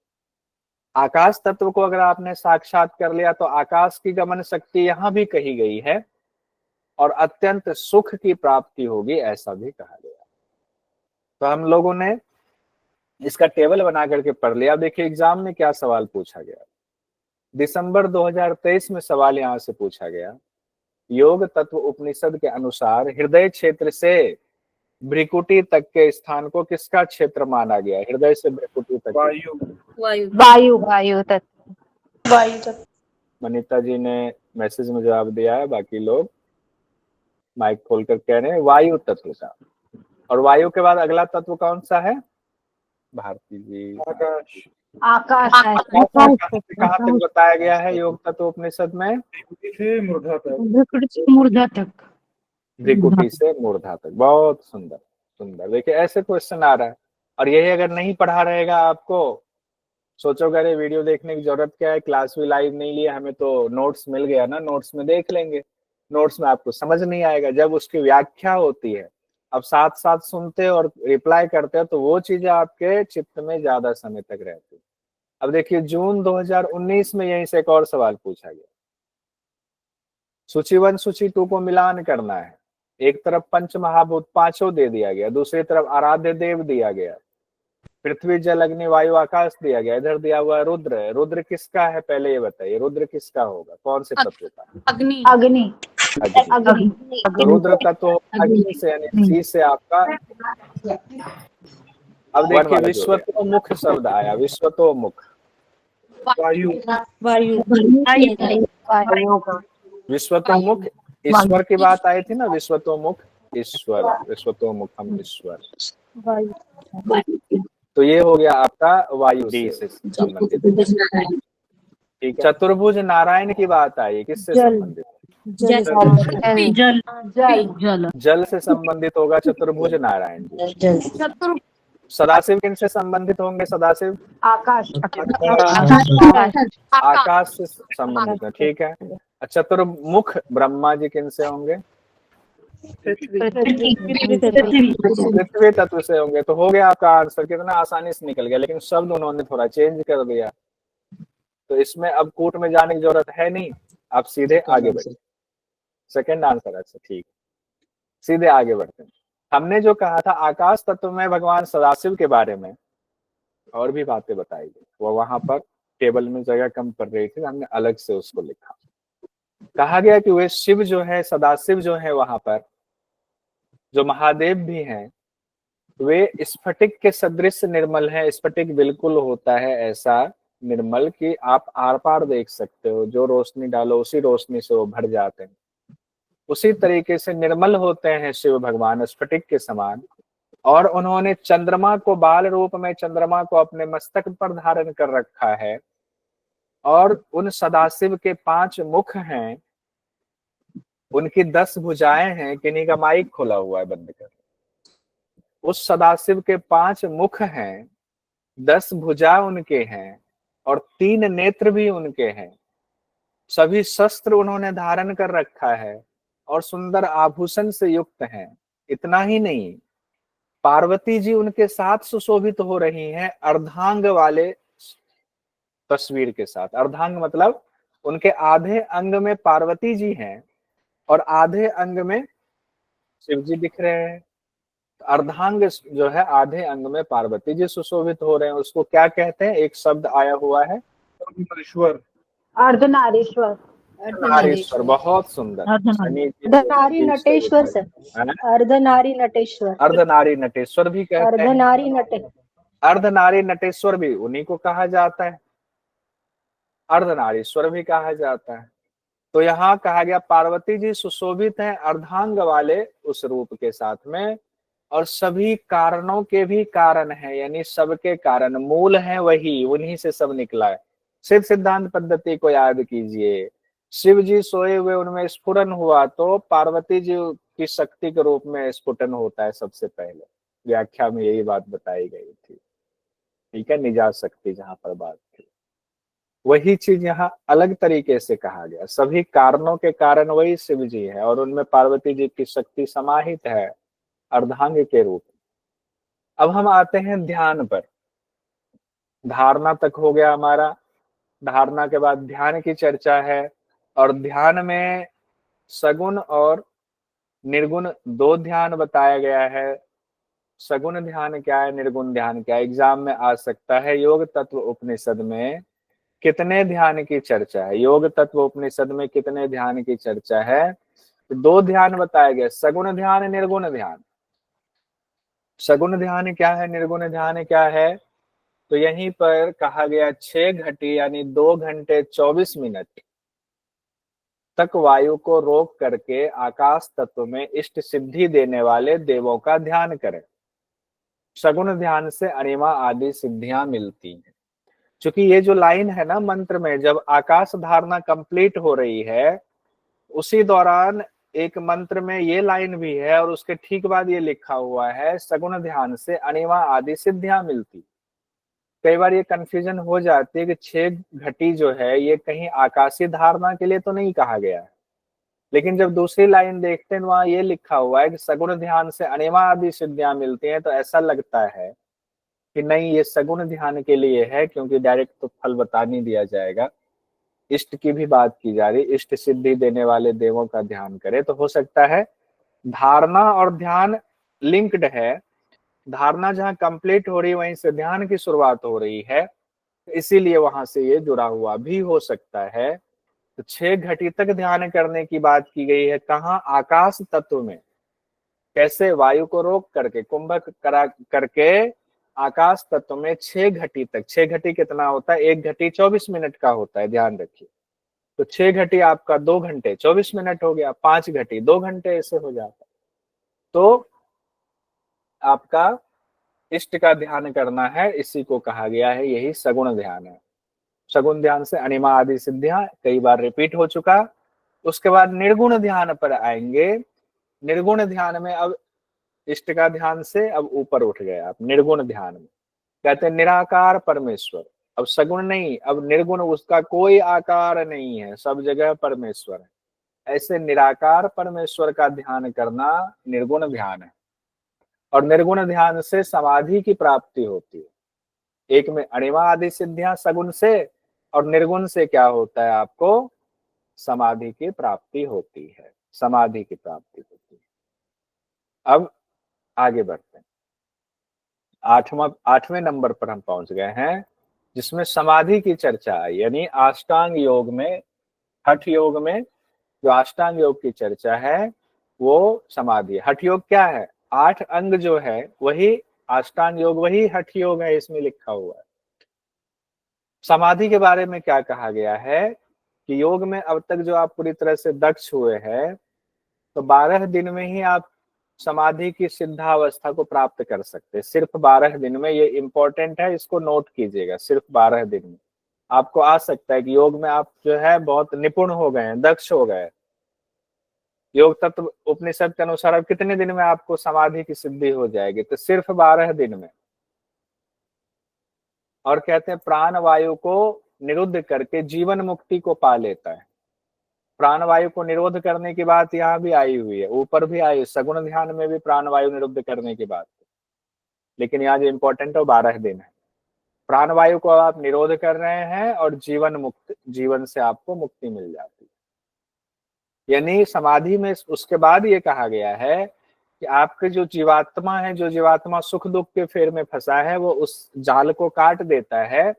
आकाश तत्व को अगर आपने साक्षात कर लिया तो आकाश की गमन शक्ति यहां भी कही गई है, और अत्यंत सुख की प्राप्ति होगी, ऐसा भी कहा गया। तो हम लोगों ने इसका टेबल बना करके पढ़ लिया। अब देखिए एग्जाम में क्या सवाल पूछा गया। दिसंबर 2023 में सवाल यहां से पूछा गया, योग तत्व उपनिषद के अनुसार हृदय क्षेत्र से भ्रिकुटी तक के स्थान को किसका क्षेत्र माना गया? हृदय से भ्रिकुटी तक। वायु तत्व। मनीता जी ने मैसेज में जवाब दिया है, बाकी लोग माइक खोलकर कह रहे हैं वायु तत्व का। और वायु के बाद अगला तत्व कौन सा है? भारती जी, आकाश। कहाँ तक बताया गया है योग तत्व उपनिषद में? मूर्धा तक। भ्रिकुटी से मूर्धा तक। बहुत सुंदर सुंदर। देखिए ऐसे क्वेश्चन आ रहा है, और यही अगर नहीं पढ़ा रहेगा आपको, सोचोगे अरे वीडियो देखने की जरूरत क्या है, क्लास भी लाइव नहीं लिया, हमें तो नोट्स मिल गया ना, नोट्स में देख लेंगे। नोट्स में आपको समझ नहीं आएगा, जब उसकी व्याख्या होती है, अब साथ साथ सुनते और रिप्लाई करते हैं तो वो चीजें आपके चित्त में ज्यादा समय तक रहती है। अब देखिए जून 2019 में यहीं से एक और सवाल पूछा गया। सूची 1 सूची 2 को मिलान करना है। एक तरफ पंच महाभूत पांचों दे दिया गया, दूसरी तरफ आराध्य देव दिया गया, पृथ्वी जल अग्नि वायु आकाश दिया गया, इधर दिया हुआ रुद्र है। रुद्र किसका है पहले ये बताइए, रुद्र किसका होगा, कौन से तत्व का? अग्नि। रुद्र तत्व अग्नि से, यानी सी से आपका। अब देखिए विश्वतोमुख शब्द आया, विश्वतोमुख। विश्वतोमुख ईश्वर की बात आई थी ना, विश्वतोमुख ईश्वर, विश्वतोमुखम ईश्वर। तो ये हो गया आपका वायु से संबंधित। ठीक, चतुर्भुज नारायण की बात आई, किससे संबंधित? जल से संबंधित होगा चतुर्भुज नारायण जी। सदाशिव किन से संबंधित होंगे? सदाशिव आकाश। आकाश से संबंधित है, ठीक है। चतुर्मुख ब्रह्मा जी किन से होंगे? पृथ्वी तत्व से होंगे। तो हो गया आपका आंसर, कितना आसानी से निकल गया, लेकिन शब्द उन्होंने थोड़ा चेंज कर दिया, तो इसमें अब कूट में जाने की जरूरत है नहीं, आप सीधे आगे बढ़िए। सेकंड आंसर, अच्छा ठीक, सीधे आगे बढ़ते हैं। हमने जो कहा था आकाश तत्व में भगवान सदाशिव के बारे में और भी बातें बताई गई, वो वहां पर टेबल में जगह कम पड़ रही थी, हमने अलग से उसको लिखा। कहा गया कि वे शिव जो है, सदाशिव जो है, वहां पर जो महादेव भी हैं, वे स्फटिक के सदृश निर्मल है। स्फटिक बिल्कुल होता है ऐसा निर्मल कि आप आर पार देख सकते हो, जो रोशनी डालो उसी रोशनी से वो भर जाते हैं। उसी तरीके से निर्मल होते हैं शिव भगवान, स्फटिक के समान। और उन्होंने चंद्रमा को, बाल रूप में चंद्रमा को अपने मस्तक पर धारण कर रखा है। और उन सदाशिव के 5 मुख हैं, उनकी 10 भुजाएं हैं। किन्हीं का माइक खोला हुआ है, बंद कर। उस सदाशिव के 5 मुख हैं, 10 भुजा उनके हैं, और 3 नेत्र भी उनके हैं। सभी शस्त्र उन्होंने धारण कर रखा है और सुंदर आभूषण से युक्त हैं। इतना ही नहीं, पार्वती जी उनके साथ सुशोभित हो रही हैं अर्धांग वाले तस्वीर के साथ। अर्धांग मतलब उनके आधे अंग में पार्वती जी हैं और आधे अंग में शिव जी दिख रहे हैं। अर्धांग जो है, आधे अंग में पार्वती जी सुशोभित हो रहे हैं। उसको क्या कहते हैं? एक शब्द आया हुआ है, अर्धनारीश्वर। अर्धनारीश्वर। अर्धनारीश्वर, बहुत सुंदर। शनि जी को अर्धनारी नीचे से नटेश्वर उठा- सर, है? अर्धनारी नटेश्वर, अर्धनारी नटेश्वर भी कहते हैं। अर्धनारी नटे अर्धनारी नटेश्वर भी उन्हीं को कहा जाता है, अर्धनारीश्वर भी कहा जाता है। तो यहाँ कहा गया पार्वती जी सुशोभित हैं अर्धांग वाले उस रूप के साथ में, और सभी कारणों के भी कारण है, यानी सबके कारण, मूल है वही, उन्हीं से सब निकला है। शिव सिद्धांत पद्धति को याद कीजिए। शिव जी सोए हुए, उनमें स्फुरन हुआ तो पार्वती जी की शक्ति के रूप में स्फुटन होता है सबसे पहले। व्याख्या में यही बात बताई गई थी, ठीक है, निजात शक्ति जहां पर बात थी। वही चीज यहाँ अलग तरीके से कहा गया। सभी कारणों के कारण वही शिव जी है और उनमें पार्वती जी की शक्ति समाहित है अर्धांग के रूप में। अब हम आते हैं ध्यान पर। धारणा तक हो गया हमारा। धारणा के बाद ध्यान की चर्चा है, और ध्यान में सगुण और निर्गुण 2 ध्यान बताया गया है। सगुण ध्यान क्या है, निर्गुण ध्यान क्या है, एग्जाम में आ सकता है। योग तत्व उपनिषद में कितने ध्यान की चर्चा है? योग तत्व उपनिषद में कितने ध्यान की चर्चा है? तो 2 ध्यान बताया गया, सगुण ध्यान, निर्गुण ध्यान। सगुण ध्यान क्या है, निर्गुण ध्यान क्या है? तो यहीं पर कहा गया 6 घटी यानी 2 घंटे 24 मिनट तक वायु को रोक करके आकाश तत्व में इष्ट सिद्धि देने वाले देवों का ध्यान करें। सगुण ध्यान से अणिमा आदि सिद्धियां मिलती हैं। क्योंकि ये जो लाइन है ना मंत्र में, जब आकाश धारणा कंप्लीट हो रही है, उसी दौरान एक मंत्र में ये लाइन भी है और उसके ठीक बाद ये लिखा हुआ है, सगुण ध्यान से अणिमा आदि सिद्धियां मिलती। कई बार ये कंफ्यूजन हो जाती है कि 6 घटी जो है ये कहीं आकाशीय धारणा के लिए तो नहीं कहा गया है, लेकिन जब दूसरी लाइन देखते हैं वहां ये लिखा हुआ है कि सगुण ध्यान से अणिमा आदि सिद्धियां मिलती हैं, तो ऐसा लगता है कि नहीं, ये सगुण ध्यान के लिए है, क्योंकि डायरेक्ट तो फल बता नहीं दिया जाएगा। इष्ट की भी बात की जा रही, इष्ट सिद्धि देने वाले देवों का ध्यान करे। तो हो सकता है धारणा और ध्यान लिंक्ड है। धारणा जहां कंप्लीट हो रही है वहीं से ध्यान की शुरुआत हो रही है, इसीलिए वहां से ये जुड़ा हुआ भी हो सकता है। तो 6 घटी तक ध्यान करने की बात की गई है। कहाँ? आकाश तत्व में। कैसे? वायु को रोक करके, कुंभक करा करके आकाश तत्व में 6 घटी तक। 6 घटी कितना होता है? 1 घटी 24 मिनट का होता है, ध्यान रखिए। तो 6 घटी आपका 2 घंटे 24 मिनट हो गया, 5 घटी 2 घंटे, ऐसे हो जाता है। तो आपका इष्ट का ध्यान करना है, इसी को कहा गया है, यही सगुण ध्यान है। सगुण ध्यान से अणिमा आदि सिद्धियां, कई बार रिपीट हो चुका। उसके बाद निर्गुण ध्यान पर आएंगे। निर्गुण ध्यान में अब इष्ट का ध्यान से अब ऊपर उठ गए आप निर्गुण ध्यान में। कहते हैं निराकार परमेश्वर। अब सगुण नहीं, अब निर्गुण, उसका कोई आकार नहीं है, सब जगह परमेश्वर है। ऐसे निराकार परमेश्वर का ध्यान करना निर्गुण ध्यान है। और निर्गुण ध्यान से समाधि की प्राप्ति होती है। एक में अणिमा आदि सिद्धियां सगुण से, और निर्गुण से क्या होता है? आपको समाधि की प्राप्ति होती है, समाधि की प्राप्ति होती है। अब आगे बढ़ते हैं। 8वें नंबर पर हम पहुंच गए हैं। जिसमें समाधि की चर्चा आई। यानी अष्टांग योग में, हठ योग में जो अष्टांग योग की चर्चा है वो समाधि। हठ योग क्या है? 8 अंग जो है वही अष्टांग योग, वही हठ योग है, इसमें लिखा हुआ है। समाधि के बारे में क्या कहा गया है कि योग में अब तक जो आप पूरी तरह से दक्ष हुए हैं, तो 12 दिन में ही आप समाधि की सिद्धावस्था को प्राप्त कर सकते हैं। सिर्फ 12 दिन में, ये इंपॉर्टेंट है, इसको नोट कीजिएगा। सिर्फ 12 दिन में आपको आ सकता है कि योग में आप जो है बहुत निपुण हो गए हैं, दक्ष हो गए। योग तत्व उपनिषद के अनुसार अब कितने दिन में आपको समाधि की सिद्धि हो जाएगी? तो सिर्फ 12 दिन में। और कहते हैं प्राण वायु को निरुद्ध करके जीवन मुक्ति को पा लेता है। प्राण वायु को निरोध करने की बात यहाँ भी आई हुई है, ऊपर भी आई, सगुण ध्यान में भी प्राण वायु निरुद्ध करने की बात। लेकिन यहाँ जो इंपॉर्टेंट है वो 12 दिन है। प्राण वायु को आप निरोध कर रहे हैं और जीवन मुक्त, जीवन से आपको मुक्ति मिल जाती है। यानी समाधि में उसके बाद ये कहा गया है कि आपके जो जीवात्मा है, जो जीवात्मा सुख दुख के फेर में फंसा है, वो उस जाल को काट देता है,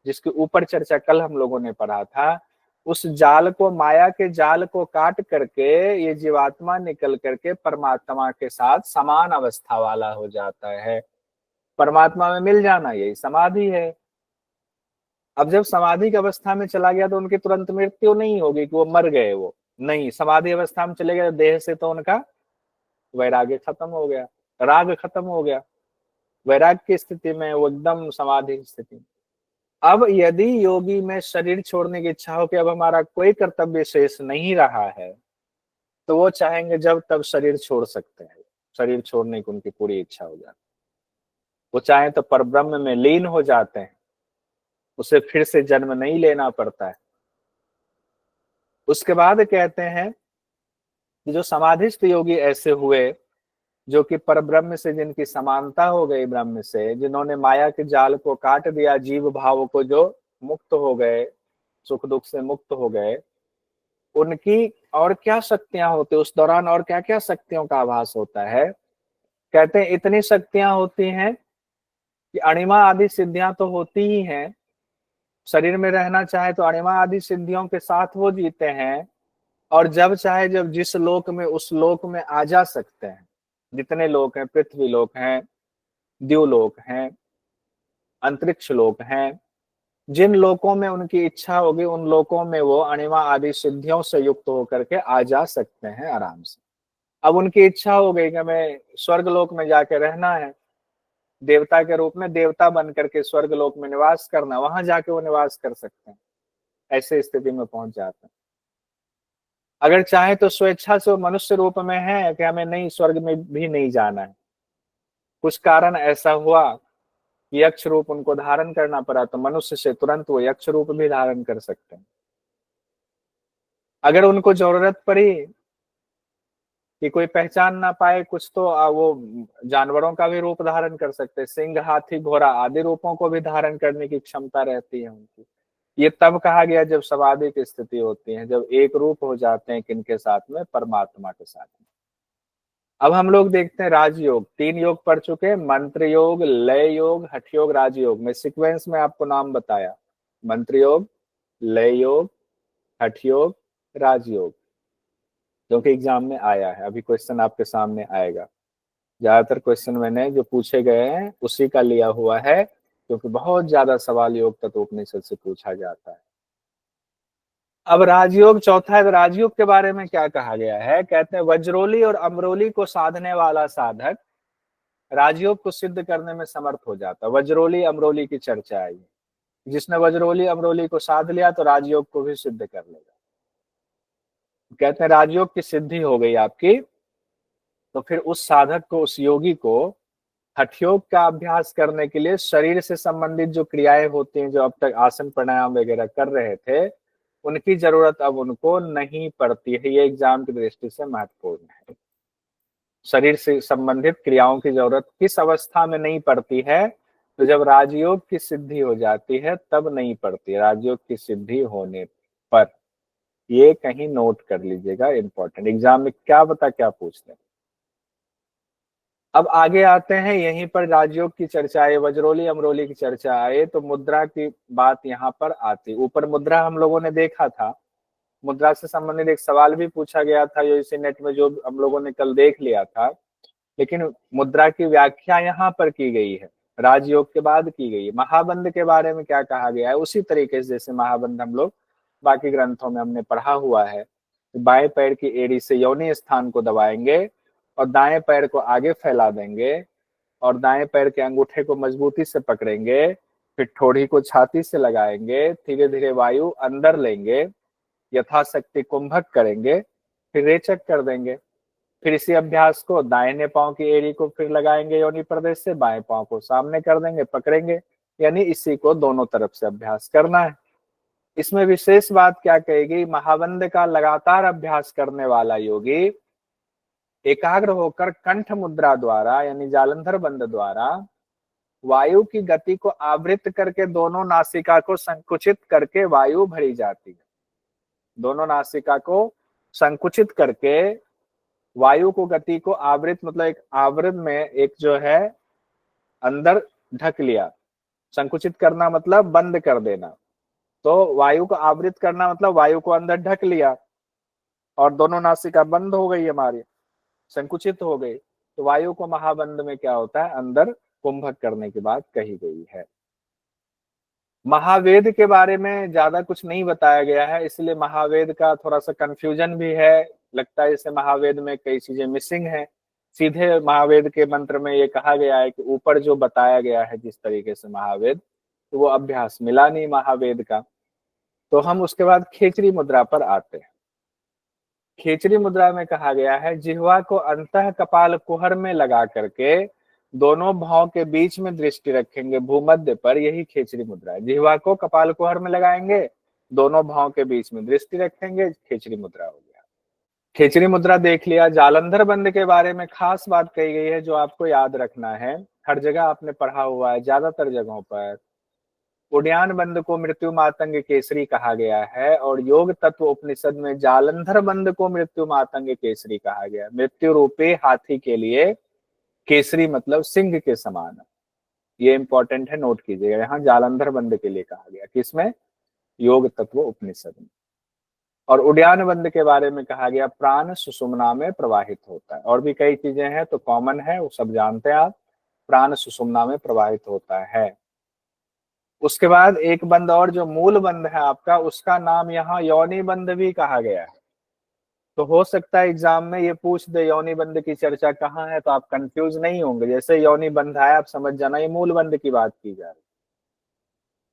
जिसके ऊपर चर्चा कल हम लोगों ने पढ़ा था। उस जाल को, माया के जाल को काट करके ये जीवात्मा निकल करके परमात्मा के साथ समान अवस्था वाला हो जाता है। परमात्मा में मिल जाना यही समाधि है। अब जब समाधि की अवस्था में चला गया तो उनकी तुरंत मृत्यु नहीं होगी कि वो मर गए, वो नहीं। समाधि अवस्था में चले गए देह से तो उनका वैराग्य खत्म हो गया, राग खत्म हो गया, वैराग्य की स्थिति में वो एकदम समाधि की स्थिति में। अब यदि योगी में शरीर छोड़ने की इच्छा हो कि अब हमारा कोई कर्तव्य शेष नहीं रहा है, तो वो चाहेंगे जब तब शरीर छोड़ सकते हैं। शरीर छोड़ने की उनकी पूरी इच्छा हो जाती, वो चाहे तो परब्रह्म में लीन हो जाते हैं, उसे फिर से जन्म नहीं लेना पड़ता है। उसके बाद कहते हैं कि जो समाधिस्थ योगी ऐसे हुए जो कि परब्रह्म से जिनकी समानता हो गई ब्रह्म से, जिन्होंने माया के जाल को काट दिया, जीव भाव को जो मुक्त हो गए, सुख दुख से मुक्त हो गए, उनकी और क्या शक्तियां होती उस दौरान, और क्या क्या शक्तियों का आभास होता है। कहते हैं इतनी शक्तियां होती हैं कि अणिमा आदि सिद्धियां तो होती ही हैं, शरीर में रहना चाहे तो अणिमा आदि सिद्धियों के साथ वो जीते हैं, और जब चाहे जब जिस लोक में उस लोक में आ जा सकते हैं। जितने लोक हैं, पृथ्वी लोक हैं, द्युलोक हैं, अंतरिक्ष लोक हैं, जिन लोकों में उनकी इच्छा होगी उन लोकों में वो अणिमा आदि सिद्धियों से युक्त होकर के आ जा सकते हैं आराम से। अब उनकी इच्छा हो गई कि हमें स्वर्ग लोक में जाके रहना है, देवता के रूप में देवता बन करके स्वर्ग लोक में निवास करना, वहां जाके वो निवास कर सकते हैं। ऐसे स्थिति में पहुंच जाते हैं। अगर चाहे तो स्वेच्छा से वो मनुष्य रूप में है कि हमें नहीं, स्वर्ग में भी नहीं जाना है, कुछ कारण ऐसा हुआ यक्ष रूप उनको धारण करना पड़ा, तो मनुष्य से तुरंत वो यक्ष रूप भी धारण कर सकते हैं। अगर उनको जरूरत पड़ी कि कोई पहचान ना पाए कुछ, तो वो जानवरों का भी रूप धारण कर सकते हैं। सिंह, हाथी, घोड़ा आदि रूपों को भी धारण करने की क्षमता रहती है उनकी। ये तब कहा गया जब समाधि की स्थिति होती है, जब एक रूप हो जाते हैं किनके साथ में? परमात्मा के साथ में। अब हम लोग देखते हैं राजयोग। 3 योग पढ़ चुके हैं, मंत्र योग, लय योग, हठ योग, राजयोग। में सीक्वेंस में आपको नाम बताया, मंत्र योग, लय योग, हठ योग, राजयोग, क्योंकि एग्जाम में आया है। अभी क्वेश्चन आपके सामने आएगा। ज्यादातर क्वेश्चन मैंने जो पूछे गए हैं उसी का लिया हुआ है, क्योंकि बहुत ज्यादा सवाल योग तत्व उपनिषद से पूछा जाता है। अब राजयोग चौथा है। राजयोग के बारे में क्या कहा गया है? कहते हैं वज्रोली और अमरोली को साधने वाला साधक राजयोग को सिद्ध करने में समर्थ हो जाता है। वज्रोली अमरोली की चर्चा आई, जिसने वज्रोली अमरोली को साध लिया तो राजयोग को भी सिद्ध कर लेगा। कहते हैं राजयोग की सिद्धि हो गई आपकी, तो फिर उस साधक को, उस योगी को हठ योग का अभ्यास करने के लिए शरीर से संबंधित जो क्रियाएं होती हैं, जो अब तक आसन प्राणायाम वगैरह कर रहे थे, उनकी जरूरत अब उनको नहीं पड़ती है। ये एग्जाम की दृष्टि से महत्वपूर्ण है। शरीर से संबंधित क्रियाओं की जरूरत किस अवस्था में नहीं पड़ती है? तो जब राजयोग की सिद्धि हो जाती है तब नहीं पड़ती। राजयोग की सिद्धि होने पर, ये कहीं नोट कर लीजिएगा, इंपॉर्टेंट। एग्जाम में क्या पता क्या पूछते हैं। अब आगे आते हैं, यहीं पर राजयोग की चर्चा आए, वज्रोली अमरोली की चर्चा आए, तो मुद्रा की बात यहाँ पर आती। ऊपर मुद्रा हम लोगों ने देखा था, मुद्रा से संबंधित एक सवाल भी पूछा गया था जो इसी नेट में जो हम लोगों ने कल देख लिया था, लेकिन मुद्रा की व्याख्या यहाँ पर की गई है, राजयोग के बाद की गई है। महाबंध के बारे में क्या कहा गया है, उसी तरीके से जैसे महाबंध हम लोग बाकी ग्रंथों में हमने पढ़ा हुआ है। बाएं पैर की एड़ी से योनि स्थान को दबाएंगे और दाएं पैर को आगे फैला देंगे और दाएं पैर के अंगूठे को मजबूती से पकड़ेंगे, फिर ठोड़ी को छाती से लगाएंगे, धीरे धीरे वायु अंदर लेंगे, यथाशक्ति कुंभक करेंगे, फिर रेचक कर देंगे। फिर इसी अभ्यास को दाहिने पांव की एड़ी को फिर लगाएंगे योनि प्रदेश से, बाएं पांव को सामने कर देंगे, पकड़ेंगे, यानी इसी को दोनों तरफ से अभ्यास करना है। इसमें विशेष बात क्या कहेगी, महाबंध का लगातार अभ्यास करने वाला योगी एकाग्र होकर कंठ मुद्रा द्वारा यानी जालंधर बंद द्वारा वायु की गति को आवृत करके दोनों नासिका को संकुचित करके वायु भरी जाती है। दोनों नासिका को संकुचित करके वायु को गति को आवृत, मतलब एक आवृत में एक जो है अंदर ढक लिया, संकुचित करना मतलब बंद कर देना, तो वायु को आवृत करना मतलब वायु को अंदर ढक लिया और दोनों नासिका बंद हो गई हमारी, संकुचित हो गई, तो वायु को महाबंध में क्या होता है, अंदर कुंभक करने की बात कही गई है। महावेद के बारे में ज्यादा कुछ नहीं बताया गया है, इसलिए महावेद का थोड़ा सा कंफ्यूजन भी है, लगता है जैसे महावेद में कई चीजें मिसिंग है। सीधे महावेद के मंत्र में ये कहा गया है कि ऊपर जो बताया गया है जिस तरीके से महावेद, तो वो अभ्यास मिला नहीं महावेद का। तो हम उसके बाद खेचरी मुद्रा पर आते हैं। खेचरी मुद्रा में कहा गया है, जिह्वा को अंतः कपाल कुहर में लगा करके दोनों भाव के बीच में दृष्टि रखेंगे भूमध्य पर, यही खेचरी मुद्रा है। जिह्वा को कपाल कुहर में लगाएंगे, दोनों भाव के बीच में दृष्टि रखेंगे, खेचरी मुद्रा हो गया। खेचरी मुद्रा देख लिया। जालंधर बंद के बारे में खास बात कही गई है जो आपको याद रखना है, हर जगह आपने पढ़ा हुआ है, ज्यादातर जगहों पर उड्यान बंद को मृत्यु मातंग केसरी कहा गया है और योग तत्व उपनिषद में जालंधर बंद को मृत्यु मातंग केसरी कहा गया। मृत्यु रूपी हाथी के लिए केसरी मतलब सिंह के समान, ये इंपॉर्टेंट है, नोट कीजिएगा। यहाँ जालंधर बंद के लिए कहा गया, किसमें, योग तत्व उपनिषद में। और उड्यान बंद के बारे में कहा गया, प्राण सुषुम्ना में प्रवाहित होता है। और भी कई चीजें हैं तो कॉमन है, वो सब जानते हैं आप, प्राण सुषुम्ना में प्रवाहित होता है। उसके बाद एक बंद और जो मूल बंद है आपका, उसका नाम यहाँ योनि बंद भी कहा गया है। तो हो सकता है एग्जाम में ये पूछ दे योनि बंद की चर्चा कहाँ है, तो आप कंफ्यूज नहीं होंगे। जैसे योनि बंद है आप समझ जाना ये मूल बंद की बात की जा रही है।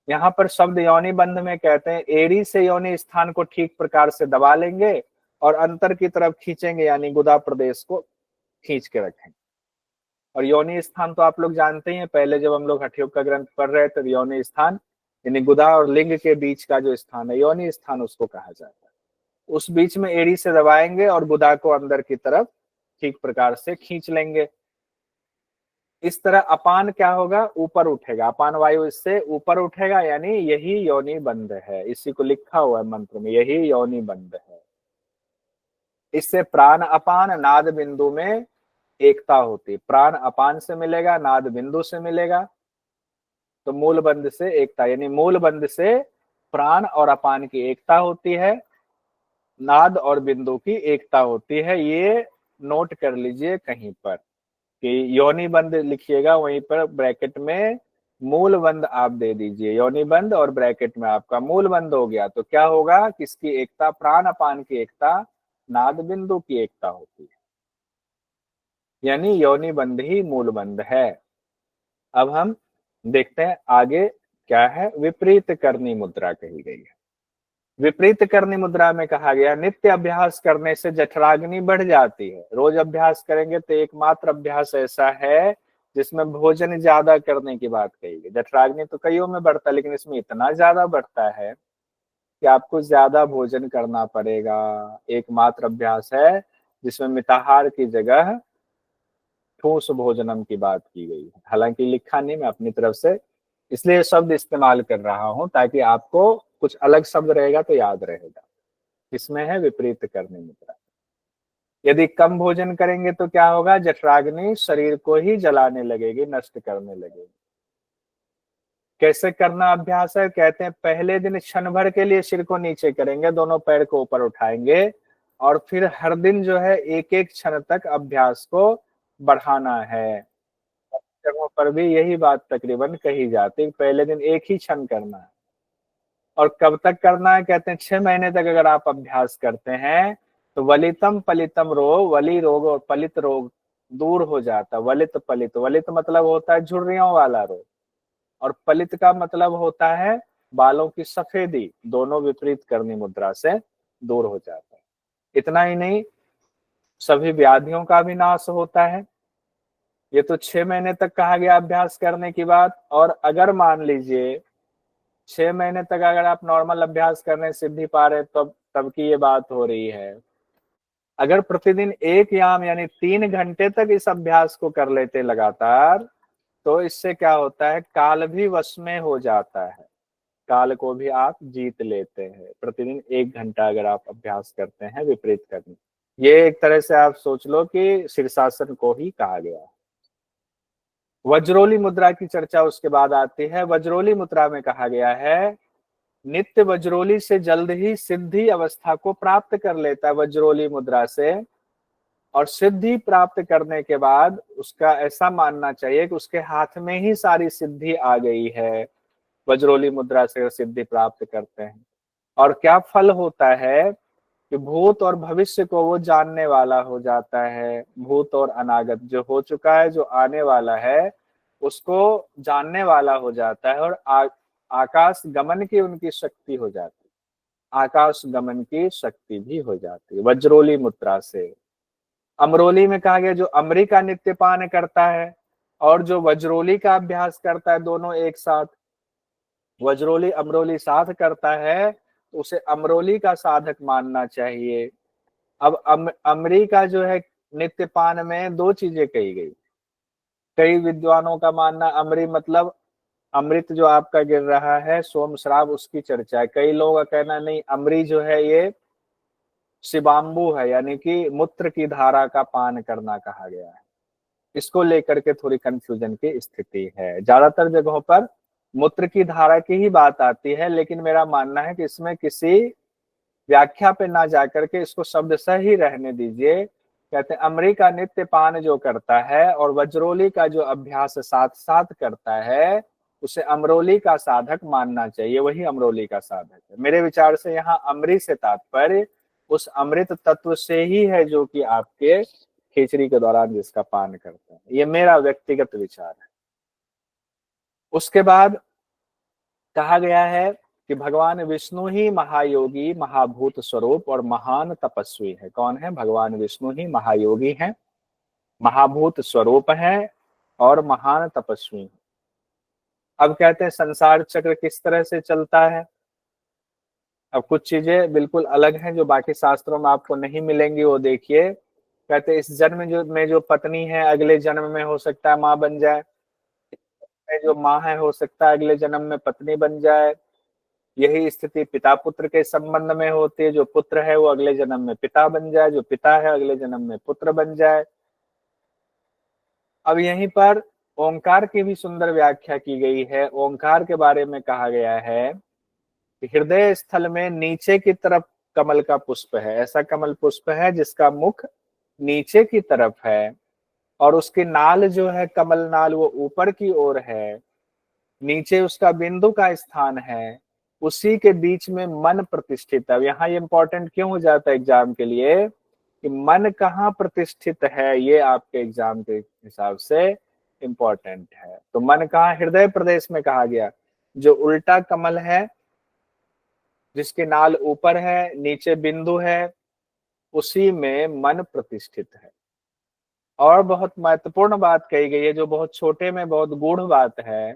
यहाँ पर शब्द योनि बंद में कहते हैं एड़ी से योनि स्थान को ठीक प्रकार से दबा लेंगे और अंतर की तरफ खींचेंगे, यानी गुदा प्रदेश को खींच के रखेंगे। और योनि स्थान तो आप लोग जानते ही हैं, पहले जब हम लोग हठयोग का ग्रंथ पढ़ रहे थे, योनि स्थान यानी गुदा और लिंग के बीच का जो स्थान है, योनि स्थान उसको कहा जाता है। उस बीच में एड़ी से दबाएंगे और गुदा को अंदर की तरफ ठीक प्रकार से खींच लेंगे। इस तरह अपान क्या होगा, ऊपर उठेगा, अपान वायु इससे ऊपर उठेगा, यानी यही योनि बंद है। इसी को लिखा हुआ है मंत्र में, यही योनि बंद है। इससे प्राण अपान नाद बिंदु में एकता होती, प्राण अपान से मिलेगा, नाद बिंदु से मिलेगा, तो मूल बंद से एकता, यानी मूल बंद से प्राण और अपान की एकता होती है, नाद और बिंदु की एकता होती है। ये नोट कर लीजिए कहीं पर कि योनि बंद लिखिएगा, वहीं पर ब्रैकेट में मूल बंद आप दे दीजिए, योनि बंद और ब्रैकेट में आपका मूल बंद हो गया। तो क्या होगा, किसकी एकता, प्राण अपान की एकता, नाद बिंदु की एकता होती है, यानी योनि बंद ही मूल बंद है। अब हम देखते हैं आगे क्या है, विपरीत करनी मुद्रा कही गई है। विपरीत करनी मुद्रा में कहा गया, नित्य अभ्यास करने से जठराग्नि बढ़ जाती है। रोज अभ्यास करेंगे तो एकमात्र अभ्यास ऐसा है जिसमें भोजन ज्यादा करने की बात कही गई। जठराग्नि तो कईयों में बढ़ता है, लेकिन इसमें इतना ज्यादा बढ़ता है कि आपको ज्यादा भोजन करना पड़ेगा। एकमात्र अभ्यास है जिसमें मिताहार की जगह ठोस भोजनम की बात की गई है। हालांकि लिखा नहीं, मैं अपनी तरफ से इसलिए शब्द इस्तेमाल कर रहा हूं ताकि आपको कुछ अलग शब्द रहेगा तो याद रहेगा। इसमें है विपरीत करनी मुद्रा, यदि कम भोजन करेंगे तो क्या होगा, जठराग्नि शरीर को ही जलाने लगेगी, नष्ट करने लगेगी। कैसे करना अभ्यास है, कहते हैं पहले दिन क्षण भर के लिए सिर को नीचे करेंगे, दोनों पैर को ऊपर उठाएंगे, और फिर हर दिन जो है एक एक क्षण तक अभ्यास को बढ़ाना है। जगहों पर भी यही बात तकरीबन कही जाती है, पहले दिन एक ही क्षण करना है। और कब तक करना है, कहते हैं 6 महीने तक अगर आप अभ्यास करते हैं तो वलितम पलितम रोग, वली रोग और पलित रोग दूर हो जाता। वलित पलित, वलित मतलब होता है झुर्रियों वाला रोग, और पलित का मतलब होता है बालों की सफेदी, दोनों विपरीत करनी मुद्रा से दूर हो जाता है। इतना ही नहीं, सभी व्याधियों का भी नाश होता है। ये तो 6 महीने तक कहा गया अभ्यास करने की बात। और अगर मान लीजिए 6 महीने तक अगर आप नॉर्मल अभ्यास करने सिद्धि पा रहे तब की ये बात हो रही है। अगर प्रतिदिन 1 याम यानी 3 घंटे तक इस अभ्यास को कर लेते लगातार, तो इससे क्या होता है, काल भी वश में हो जाता है, काल को भी आप जीत लेते हैं। प्रतिदिन 1 घंटा अगर आप अभ्यास करते हैं विपरीत करने, ये एक तरह से आप सोच लो कि शीर्षासन को ही कहा गया। वज्रोली मुद्रा की चर्चा उसके बाद आती है। वज्रोली मुद्रा में कहा गया है नित्य वज्रोली से जल्द ही सिद्धि अवस्था को प्राप्त कर लेता है वज्रोली मुद्रा से, और सिद्धि प्राप्त करने के बाद उसका ऐसा मानना चाहिए कि उसके हाथ में ही सारी सिद्धि आ गई है। वज्रोली मुद्रा से सिद्धि प्राप्त करते हैं और क्या फल होता है कि भूत और भविष्य को वो जानने वाला हो जाता है। भूत और अनागत, जो हो चुका है जो आने वाला है उसको जानने वाला हो जाता है, और आकाश गमन की उनकी शक्ति हो जाती है, आकाश गमन की शक्ति भी हो जाती है वज्रोली मुद्रा से। अमरोली में कहा गया जो अमरी का नित्यपान करता है और जो वज्रोली का अभ्यास करता है, दोनों एक साथ, वज्रोली अमरोली साथ करता है तो उसे अमरोली का साधक मानना चाहिए। अब अमरी का जो है नित्यपान में 2 चीजें कही गई। कई विद्वानों का मानना अमरी मतलब अमृत जो आपका गिर रहा है सोम श्राप, उसकी चर्चा है। कई लोगों का कहना नहीं, अमरी जो है ये शिवाम्बु है, यानी कि मूत्र की धारा का पान करना कहा गया है। इसको लेकर के थोड़ी कंफ्यूजन की स्थिति है। ज्यादातर जगहों पर मूत्र की धारा की ही बात आती है, लेकिन मेरा मानना है कि इसमें किसी व्याख्या पे ना जाकर के इसको शब्द सही रहने दीजिए। कहते हैं अमरी का नित्य पान जो करता है और वज्रोली का जो अभ्यास साथ साथ करता है उसे अमरोली का साधक मानना चाहिए, वही अमरोली का साधक है। मेरे विचार से यहाँ अमरी से तात्पर्य उस अमृत तत्व से ही है जो कि आपके खिचड़ी के दौरान जिसका पान करते हैं। ये मेरा व्यक्तिगत विचार है। उसके बाद कहा गया है कि भगवान विष्णु ही महायोगी महाभूत स्वरूप और महान तपस्वी है। कौन है? भगवान विष्णु ही महायोगी हैं, महाभूत स्वरूप है और महान तपस्वी है। अब कहते हैं संसार चक्र किस तरह से चलता है। अब कुछ चीजें बिल्कुल अलग हैं जो बाकी शास्त्रों में आपको नहीं मिलेंगी, वो देखिए। कहते हैं इस जन्म में जो पत्नी है अगले जन्म में हो सकता है माँ बन जाए, जो माँ है हो सकता है अगले जन्म में पत्नी बन जाए। यही स्थिति पिता पुत्र के संबंध में होती है, जो पुत्र है वो अगले जन्म में पिता बन जाए, जो पिता है अगले जन्म में पुत्र बन जाए। अब यहीं पर ओंकार की भी सुंदर व्याख्या की गई है। ओंकार के बारे में कहा गया है कि हृदय स्थल में नीचे की तरफ कमल का पुष्प है। ऐसा कमल पुष्प है जिसका मुख नीचे की तरफ है और उसकी नाल जो है कमल नाल वो ऊपर की ओर है, नीचे उसका बिंदु का स्थान है, उसी के बीच में मन प्रतिष्ठित है। यहाँ ये इंपॉर्टेंट क्यों हो जाता है एग्जाम के लिए कि मन कहाँ प्रतिष्ठित है, ये आपके एग्जाम के हिसाब से इंपॉर्टेंट है। तो मन कहाँ? हृदय प्रदेश में कहा गया। जो उल्टा कमल है जिसके नाल ऊपर है नीचे बिंदु है, उसी में मन प्रतिष्ठित है। और बहुत महत्वपूर्ण बात कही गई है जो बहुत छोटे में बहुत गूढ़ बात है।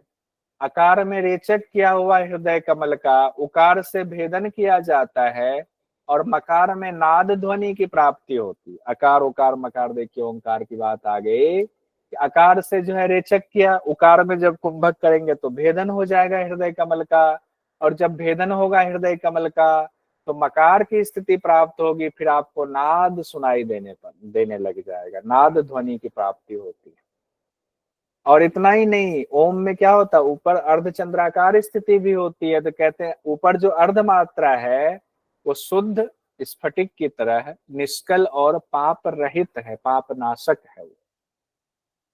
आकार में रेचक किया हुआ हृदय कमल का उकार से भेदन किया जाता है और मकार में नाद ध्वनि की प्राप्ति होती। अकार उकार मकार, देखिए ओंकार की बात आ गई कि आकार से जो है रेचक किया, उकार में जब कुंभक करेंगे तो भेदन हो जाएगा हृदय कमल का, और जब भेदन होगा हृदय कमल का तो मकार की स्थिति प्राप्त होगी, फिर आपको नाद सुनाई देने लग जाएगा, नाद ध्वनि की प्राप्ति होती है। और इतना ही नहीं, ओम में क्या होता है, ऊपर अर्धचंद्राकार स्थिति भी होती है। तो कहते हैं ऊपर जो अर्ध मात्रा है वो शुद्ध स्फटिक की तरह है, निष्कल और पाप रहित है, पाप नाशक है।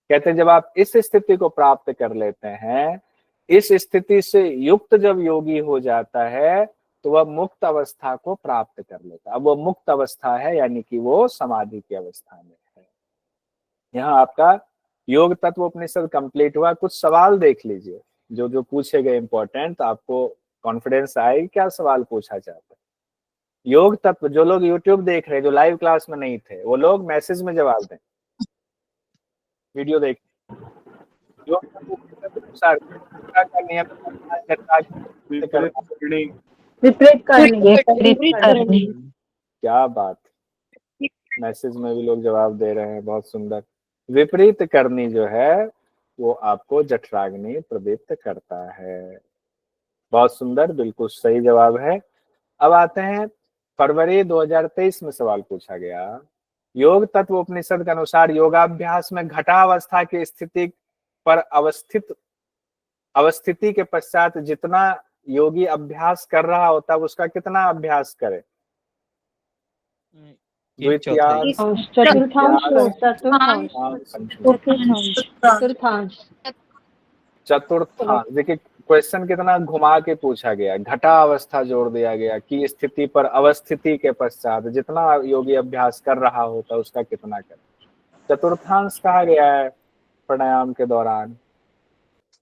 कहते हैं जब आप इस स्थिति को प्राप्त कर लेते हैं, इस स्थिति से युक्त जब योगी हो जाता है तो वह मुक्त अवस्था को प्राप्त कर लेता है। अब वो मुक्त अवस्था है यानी कि वो समाधि की अवस्था में है। यहाँ आपका योग तत्व उपनिषद कंप्लीट हुआ। कुछ सवाल देख लीजिए जो जो पूछे गए इंपॉर्टेंट, तो आपको कॉन्फिडेंस आए क्या सवाल पूछा जाता है। योग तत्व, जो लोग यूट्यूब देख रहे हैं, जो लाइव क्लास में नहीं थे, वो लोग मैसेज में जवाब दें, वीडियो देख। योग तत्व उपनिषद के अनुसार का नियम विपरीत करनी। क्या बात, मैसेज में भी लोग जवाब दे रहे हैं, बहुत सुंदर। विपरीत करनी जो है वो आपको जठराग्नि प्रदीप्त करता है। बहुत सुंदर, बिल्कुल सही जवाब है। अब आते हैं फरवरी 2023 में सवाल पूछा गया, योग तत्व उपनिषद के अनुसार योगाभ्यास में घटावस्था की स्थिति पर अवस्थिति के पश्चात जितना योगी अभ्यास कर रहा होता है उसका कितना अभ्यास करे? चतुर्थांश। देखिए क्वेश्चन कितना घुमा के पूछा गया, घटा अवस्था जोड़ दिया गया कि स्थिति पर अवस्थिति के पश्चात जितना योगी अभ्यास कर रहा होता है उसका कितना करे, चतुर्थांश कहा गया है प्राणायाम के दौरान।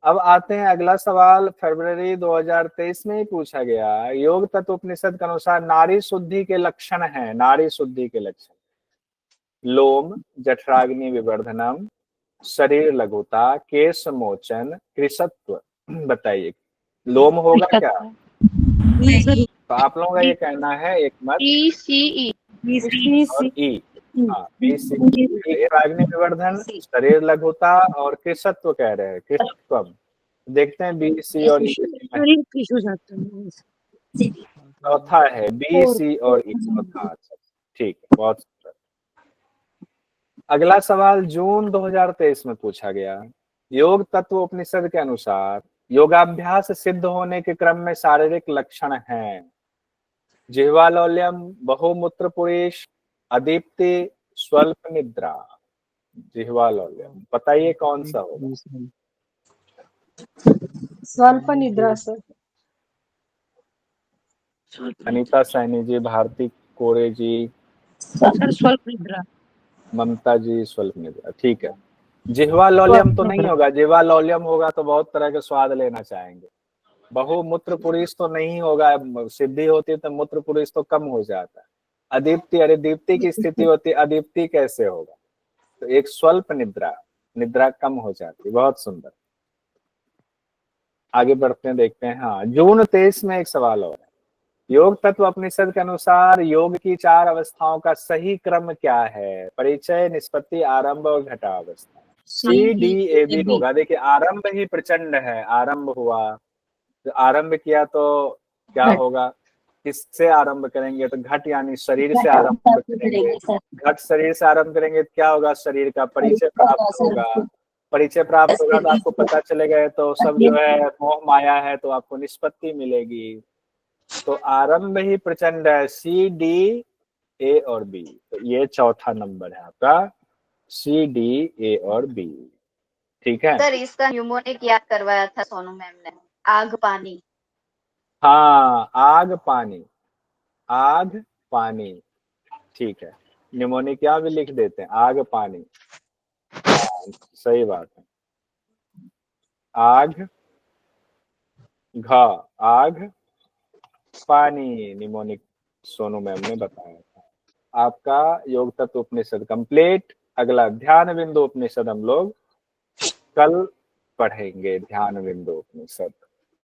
अब आते हैं अगला सवाल, फरवरी 2023 में ही पूछा गया, योग तत्व उपनिषद के अनुसार नारी शुद्धि के लक्षण हैं। नारी शुद्धि के लक्षण, लोम, जठराग्नि विवर्धनम, शरीर लघुता, केश मोचन, कृशत्व। बताइए लोम होगा क्या? तो आप लोगों का ये कहना है एक मत और ई। जठराग्नि विवर्धन, शरीर लघुता और कृशत्व कह रहे हैं, कृशत्वम। देखते हैं बी, सी और ई। चौथा है बी, सी और ई, चौथा। ठीक है, बहुत सुंदर। अगला सवाल जून 2023 में पूछा गया, योग तत्व उपनिषद के अनुसार योगाभ्यास सिद्ध होने के क्रम में शारीरिक लक्षण हैं। जिह्वालौल्यम, बहुमूत्र पुरेश, अदीप्ति, स्वल्प निद्रा। जिह्वालौल्यम, बताइए कौन सा होगा? स्वल्प निद्रा सर। अनीता सैनी जी, भारती कोरे जी, स्वल्प निद्रा, ममता जी स्वल्प निद्रा। ठीक है, जिह्वालौल्यम तो नहीं होगा। जिह्वालौल्यम होगा तो बहुत तरह के स्वाद लेना चाहेंगे। बहुमूत्र पुरुष तो नहीं होगा, सिद्धि होती है तो मूत्र पुरुष तो कम हो जाता है। अदीप्ति, अरे दीप्ति की स्थिति होती है, अदीप्ति कैसे होगा? तो एक स्वल्प निद्रा, निद्रा कम हो जाती। बहुत सुंदर, आगे बढ़ते हैं, देखते हैं। हाँ, जून 23 में एक सवाल और है, योग तत्व उपनिषद के अनुसार योग की 4 अवस्थाओं का सही क्रम क्या है? परिचय, निष्पत्ति, आरंभ और घटावस्था। सी डी ए बी होगा। देखिए आरंभ ही प्रचंड है, आरंभ हुआ तो आरंभ किया तो क्या होगा, किससे आरंभ करेंगे? तो घट यानी शरीर से आरंभ करेंगे। घट शरीर से आरंभ करेंगे तो क्या होगा, शरीर का परिचय प्राप्त होगा। परिचय प्राप्त होगा तो आपको पता चलेगा तो सब जो है मोह माया है, तो आपको निष्पत्ति मिलेगी। तो आरंभ ही प्रचंड है, सी डी ए और बी। तो ये चौथा नंबर है आपका, सी डी ए और बी। ठीक है सर, इसका न्यूमोनिक याद करवाया था सोनू मैम ने, आग पानी। हाँ, आग पानी, आग पानी। ठीक है, न्यूमोनिक क्या भी लिख देते हैं, आग पानी। हाँ, सही बात है। आग घा, आग पानी, निमोनिक सोनू मैम ने बताया था। आपका योग तत्व उपनिषद कंप्लीट। अगला ध्यान बिंदु उपनिषद हम लोग कल पढ़ेंगे, ध्यान बिंदु उपनिषद।